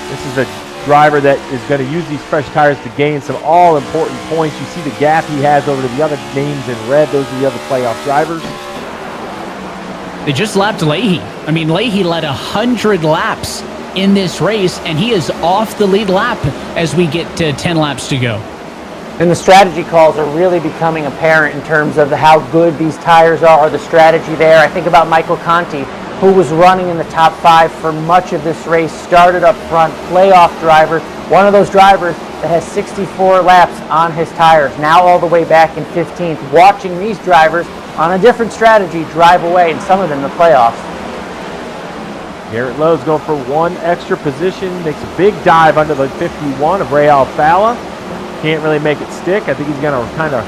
S: This is a driver that is going to use these fresh tires to gain some all-important points. You see the gap he has over to the other names in red. Those are the other playoff drivers.
F: They just lapped Leahy. I mean, Leahy led 100 laps in this race, and he is off the lead lap as we get to 10 laps to go.
D: And the strategy calls are really becoming apparent in terms of how good these tires are, the strategy there. I think about Michael Conti, who was running in the top 5 for much of this race, started up front, playoff driver, one of those drivers that has 64 laps on his tires, now all the way back in 15th, watching these drivers on a different strategy drive away, and some of them the playoffs.
S: Garrett Lowe's going for one extra position, makes a big dive under the 51 of Ray Alfalla. Can't really make it stick. I think he's going to kind of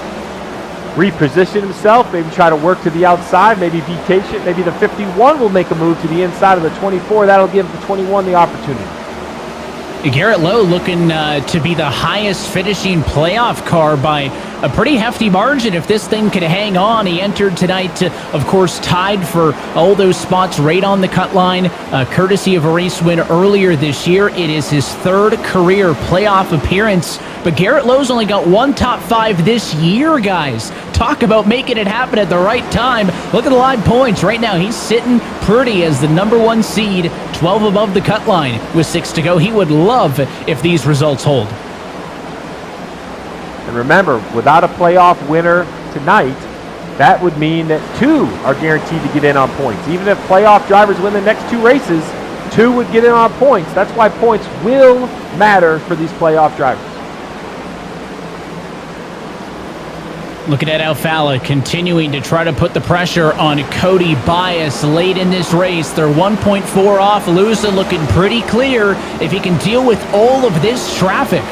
S: reposition himself, maybe try to work to the outside, maybe be patient. Maybe the 51 will make a move to the inside of the 24. That'll give the 21 the opportunity.
F: Garrett Lowe looking to be the highest finishing playoff car by a pretty hefty margin if this thing could hang on. He entered tonight, of course, tied for all those spots right on the cut line, courtesy of a race win earlier this year. It is his 3rd career playoff appearance, but Garrett Lowe's only got one top 5 this year, guys. Talk about making it happen at the right time. Look at the line points. Right now, he's sitting pretty as the number 1 seed, 12 above the cut line with 6 to go. He would love if these results hold.
S: And remember, without a playoff winner tonight, that would mean that 2 are guaranteed to get in on points. Even if playoff drivers win the next 2 races, 2 would get in on points. That's why points will matter for these playoff drivers.
F: Looking at Alfalla continuing to try to put the pressure on Cody Bias late in this race. They're 1.4 off. Luza looking pretty clear if he can deal with all of this traffic.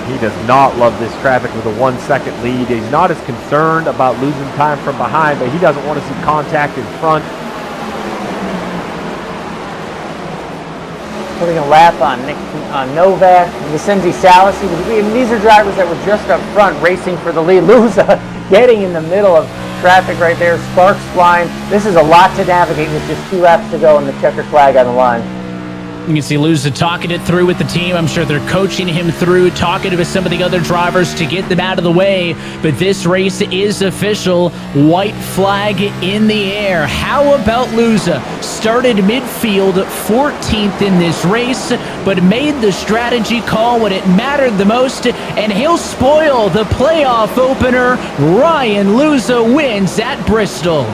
S: He does not love this traffic with a 1-second lead. He's not as concerned about losing time from behind, but he doesn't want to see contact in front.
D: Putting a lap on Novak, Vicente Salas. These are drivers that were just up front racing for the lead. Luza getting in the middle of traffic right there, sparks flying. This is a lot to navigate with just 2 laps to go and the checkered flag on the line.
F: You can see Luza talking it through with the team. I'm sure they're coaching him through, talking to some of the other drivers to get them out of the way. But this race is official. White flag in the air. How about Luza? Started midfield, 14th in this race, but made the strategy call when it mattered the most, and he'll spoil the playoff opener. Ryan Luza wins at Bristol.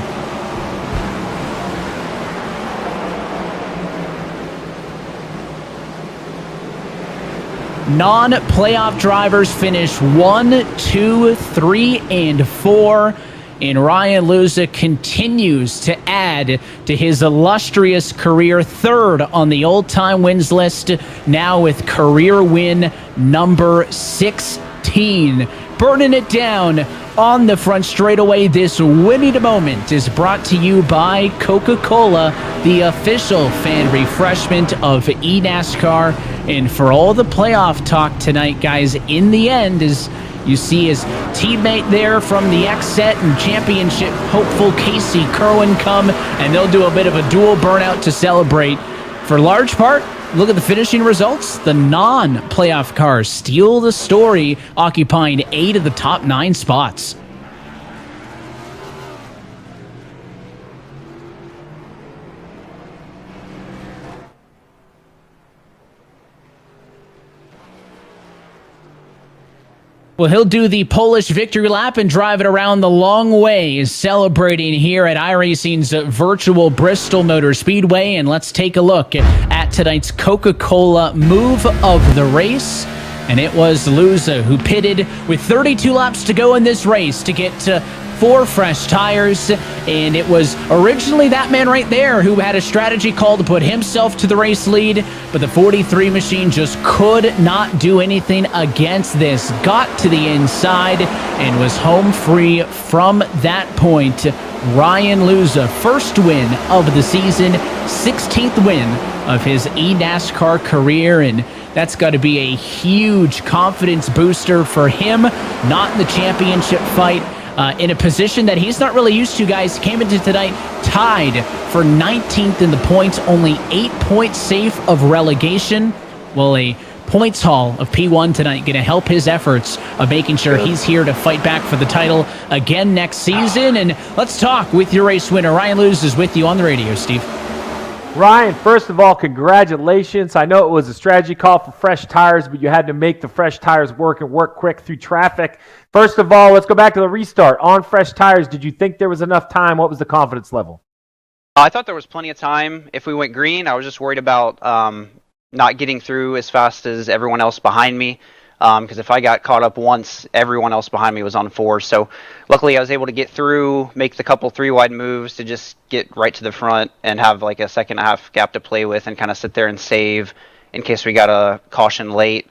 F: Non-playoff drivers finish 1, 2, 3, and 4. And Ryan Luza continues to add to his illustrious career, 3rd on the all-time wins list, now with career win number 16. burning it down on the front straightaway. This winning moment is brought to you by Coca-Cola, the official fan refreshment of eNASCAR. And for all the playoff talk tonight, guys, in the end, as you see his teammate there from the X-Set and championship hopeful Casey Kerwin come, and they'll do a bit of a dual burnout to celebrate. For large part, look at the finishing results. The non-playoff cars steal the story, occupying 8 of the top 9 spots. Well, he'll do the Polish victory lap and drive it around the long way, celebrating here at iRacing's virtual Bristol Motor Speedway. And let's take a look at tonight's Coca-Cola move of the race. And it was Luza who pitted with 32 laps to go in this race to get to 4 fresh tires, and it was originally that man right there who had a strategy call to put himself to the race lead, but the 43 machine just could not do anything against this. Got to the inside and was home free from that point. Ryan Luza, first win of the season, 16th win of his eNASCAR career, and that's got to be a huge confidence booster for him. Not in the championship fight, in a position that he's not really used to, guys. Came into tonight tied for 19th in the points, only 8 points safe of relegation. Well, a points haul of P1 tonight going to help his efforts of making sure he's here to fight back for the title again next season. And let's talk with your race winner. Ryan Lewis is with you on the radio, Steve.
S: Ryan, first of all, congratulations. I know it was a strategy call for fresh tires, but you had to make the fresh tires work and work quick through traffic. First of all, let's go back to the restart. On fresh tires, did you think there was enough time? What was the confidence level?
C: I thought there was plenty of time. If we went green, I was just worried about not getting through as fast as everyone else behind me. Because if I got caught up once, everyone else behind me was on 4. So luckily I was able to get through, make the couple 3-wide moves to just get right to the front and have like a second and a half gap to play with and kind of sit there and save in case we got a caution late.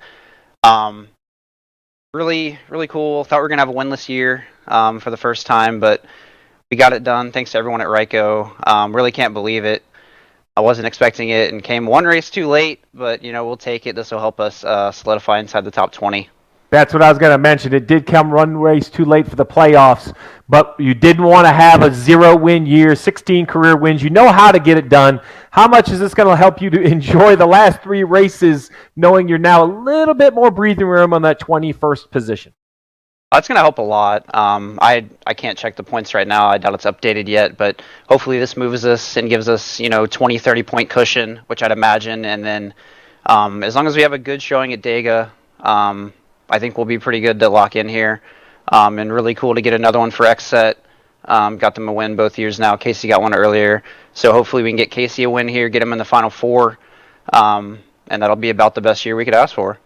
C: Really, really cool. Thought we were going to have a winless year for the first time, but we got it done. Thanks to everyone at Ryko. Really can't believe it. I wasn't expecting it and came one race too late, but, you know, we'll take it. This will help us solidify inside the top 20.
S: That's what I was going to mention. It did come one race too late for the playoffs, but you didn't want to have a 0-win year, 16 career wins. You know how to get it done. How much is this going to help you to enjoy the last 3 races, knowing you're now a little bit more breathing room on that 21st position?
C: That's going to help a lot. I can't check the points right now. I doubt it's updated yet, but hopefully this moves us and gives us, 20, 30-point cushion, which I'd imagine. And then as long as we have a good showing at Dega, I think we'll be pretty good to lock in here. And really cool to get another one for X-Set. Got them a win both years now. Casey got one earlier. So hopefully we can get Casey a win here, get him in the Final 4. And that'll be about the best year we could ask for.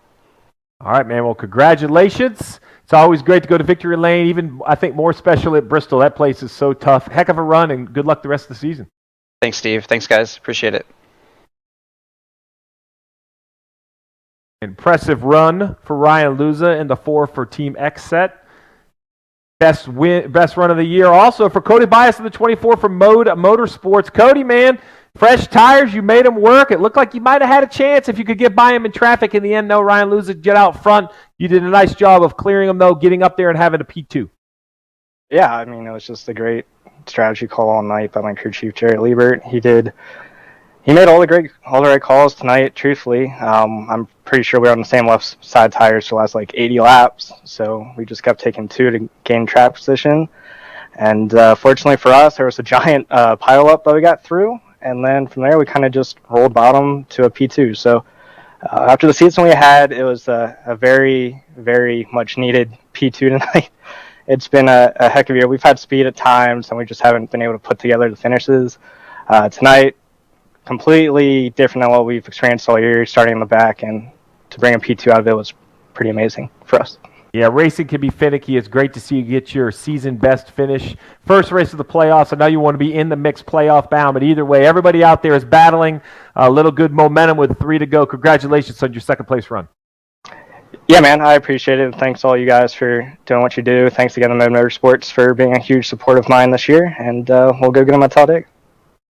S: All right, man. Well, congratulations. It's always great to go to Victory Lane, even I think more special at Bristol. That place is so tough. Heck of a run, and good luck the rest of the season.
C: Thanks, Steve. Thanks, guys. Appreciate it.
S: Impressive run for Ryan Luza and the 4 for Team X-Set. Best run of the year also for Cody Bias in the 24 for Mode Motorsports. Cody, man, fresh tires, you made them work. It looked like you might have had a chance if you could get by him in traffic. In the end, no, Ryan Luza get out front. You did a nice job of clearing them, though, getting up there and having a P2.
I: Yeah, I mean, it was just a great strategy call all night by my crew chief, Jarrett Liebert. He made all the right calls tonight, truthfully. I'm pretty sure we were on the same left side tires for the last, 80 laps. So we just kept taking 2 to gain track position. And fortunately for us, there was a giant pile-up that we got through. And then from there, we kind of just rolled bottom to a P2. So after the season we had, it was a very, very much needed P2 tonight. It's been a heck of a year. We've had speed at times, and we just haven't been able to put together the finishes. Tonight, completely different than what we've experienced all year, starting in the back, and to bring a P2 out of it was pretty amazing for us.
S: Yeah, racing can be finicky. It's great to see you get your season best finish. First race of the playoffs. I know you want to be in the mix playoff bound, but either way, everybody out there is battling a little good momentum with 3 to go. Congratulations on your second place run.
I: Yeah, man, I appreciate it. Thanks all you guys for doing what you do. Thanks again to Mode Motorsports for being a huge support of mine this year, and we'll go get them at Talladega.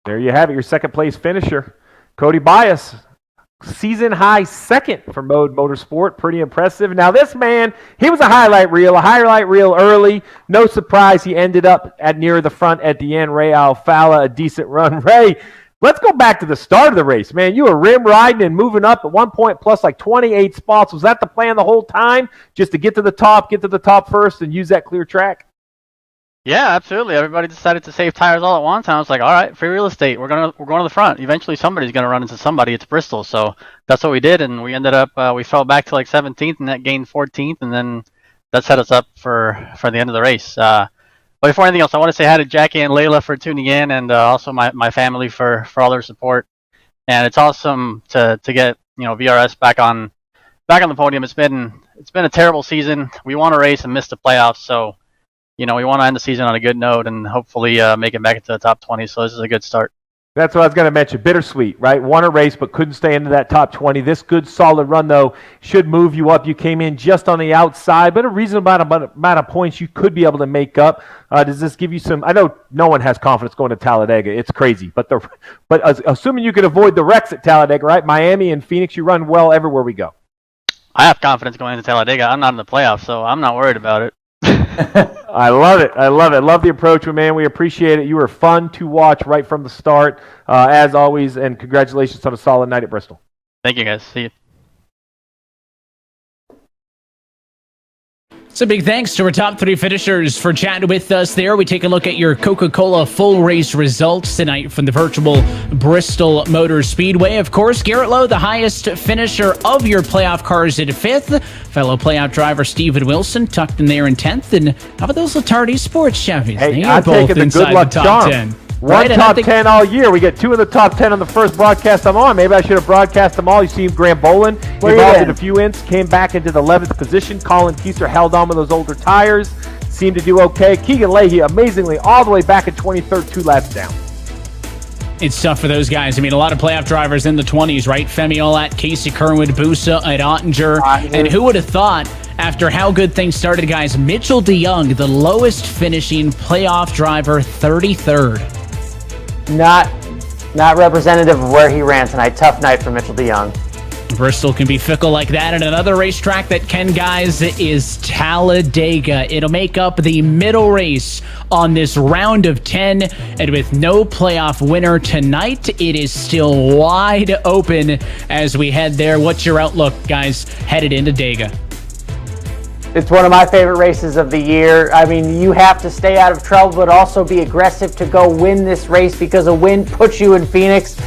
S: There you have it, your second place finisher. Cody Bias, season high second for Mode Motorsport. Pretty impressive. Now this man, he was a highlight reel early. No surprise he ended up at near the front at the end. Ray Alfala, a decent run. Ray, let's go back to the start of the race, man. You were rim riding and moving up at one point plus like 28 spots. Was that the plan the whole time? Just to get to the top first and use that clear track?
L: Yeah, absolutely. Everybody decided to save tires all at once, and I was like, all right, free real estate. We're going to the front. Eventually somebody's going to run into somebody. It's Bristol. So that's what we did, and we ended up we fell back to like 17th and that gained 14th, and then that set us up for the end of the race. But before anything else, I want to say hi to Jackie and Layla for tuning in, and also my family for all their support. And it's awesome to get VRS back on the podium. It's been a terrible season. We won a race and missed the playoffs, so we want to end the season on a good note and hopefully make it back into the top 20. So this is a good start.
S: That's what I was going to mention. Bittersweet, right? Won a race but couldn't stay into that top 20. This good, solid run, though, should move you up. You came in just on the outside, but a reasonable amount of points you could be able to make up. Does this give you some – I know no one has confidence going to Talladega. It's crazy. But assuming you could avoid the wrecks at Talladega, right? Miami and Phoenix, you run well everywhere we go.
L: I have confidence going into Talladega. I'm not in the playoffs, so I'm not worried about it.
S: I love it. Love the approach, man. We appreciate it. You were fun to watch right from the start, as always, and congratulations on a solid night at Bristol.
L: Thank you, guys. See you.
F: So big thanks to our top three finishers for chatting with us there. We take a look at your Coca-Cola full race results tonight from the virtual Bristol Motor Speedway. Of course, Garrett Lowe, the highest finisher of your playoff cars at 5th. Fellow playoff driver Steven Wilson tucked in there in 10th. And how about those Latardi Sports Chevys?
S: Hey, I'm taking the good luck charm.
F: 10.
S: One top 10 all year. We get two in the top 10 on the first broadcast I'm on. Maybe I should have broadcast them all. You see Graham Boland involved in a few ints, came back into the 11th position. Colin Keister held on with those older tires, seemed to do okay. Keegan Leahy, amazingly, all the way back in 23rd, 2 laps down.
F: It's tough for those guys. I mean, a lot of playoff drivers in the 20s, right? Femi Olat, Casey Kernwood, Busa, at Ottinger. And who would have thought, after how good things started, guys, Mitchell DeYoung, the lowest finishing playoff driver, 33rd.
D: Not representative of where he ran tonight. Tough night for Mitchell DeYoung.
F: Bristol can be fickle like that. And another racetrack that can, guys, is Talladega. It'll make up the middle race on this round of 10. And with no playoff winner tonight, it is still wide open as we head there. What's your outlook, guys, headed into Dega?
D: It's one of my favorite races of the year. I mean, you have to stay out of trouble, but also be aggressive to go win this race because a win puts you in Phoenix.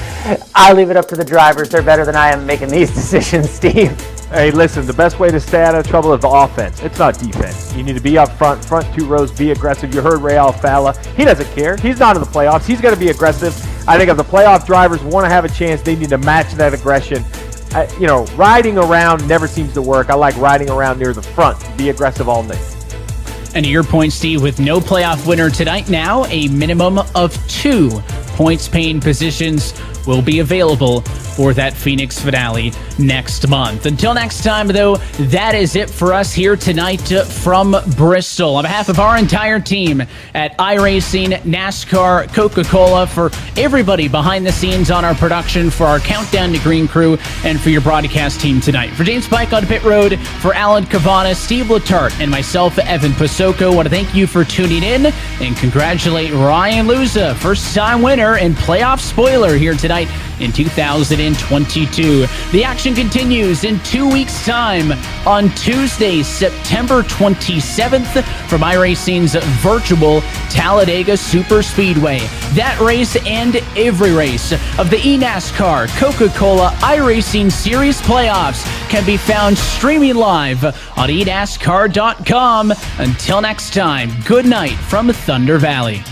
D: I leave it up to the drivers. They're better than I am making these decisions, Steve.
S: Hey, listen, the best way to stay out of trouble is the offense. It's not defense. You need to be up front 2 rows, be aggressive. You heard Ray Alfala. He doesn't care. He's not in the playoffs. He's going to be aggressive. I think if the playoff drivers want to have a chance, they need to match that aggression. Riding around never seems to work. I like riding around near the front. Be aggressive all night.
F: And to your point, Steve, with no playoff winner tonight now, a minimum of 2 points-paying positions will be available for that Phoenix finale next month. Until next time, though, that is it for us here tonight from Bristol. On behalf of our entire team at iRacing, NASCAR, Coca-Cola, for everybody behind the scenes on our production, for our Countdown to Green crew, and for your broadcast team tonight. For James Pike on pit road, for Alan Cavana, Steve Letarte, and myself, Evan Pasoko, I want to thank you for tuning in and congratulate Ryan Luza, first-time winner and playoff spoiler here tonight in 2022. The action continues in 2 weeks' time on Tuesday, September 27th from iRacing's virtual Talladega Super Speedway. That race and every race of the eNASCAR Coca-Cola iRacing Series playoffs can be found streaming live on eNASCAR.com. Until next time, good night from Thunder Valley.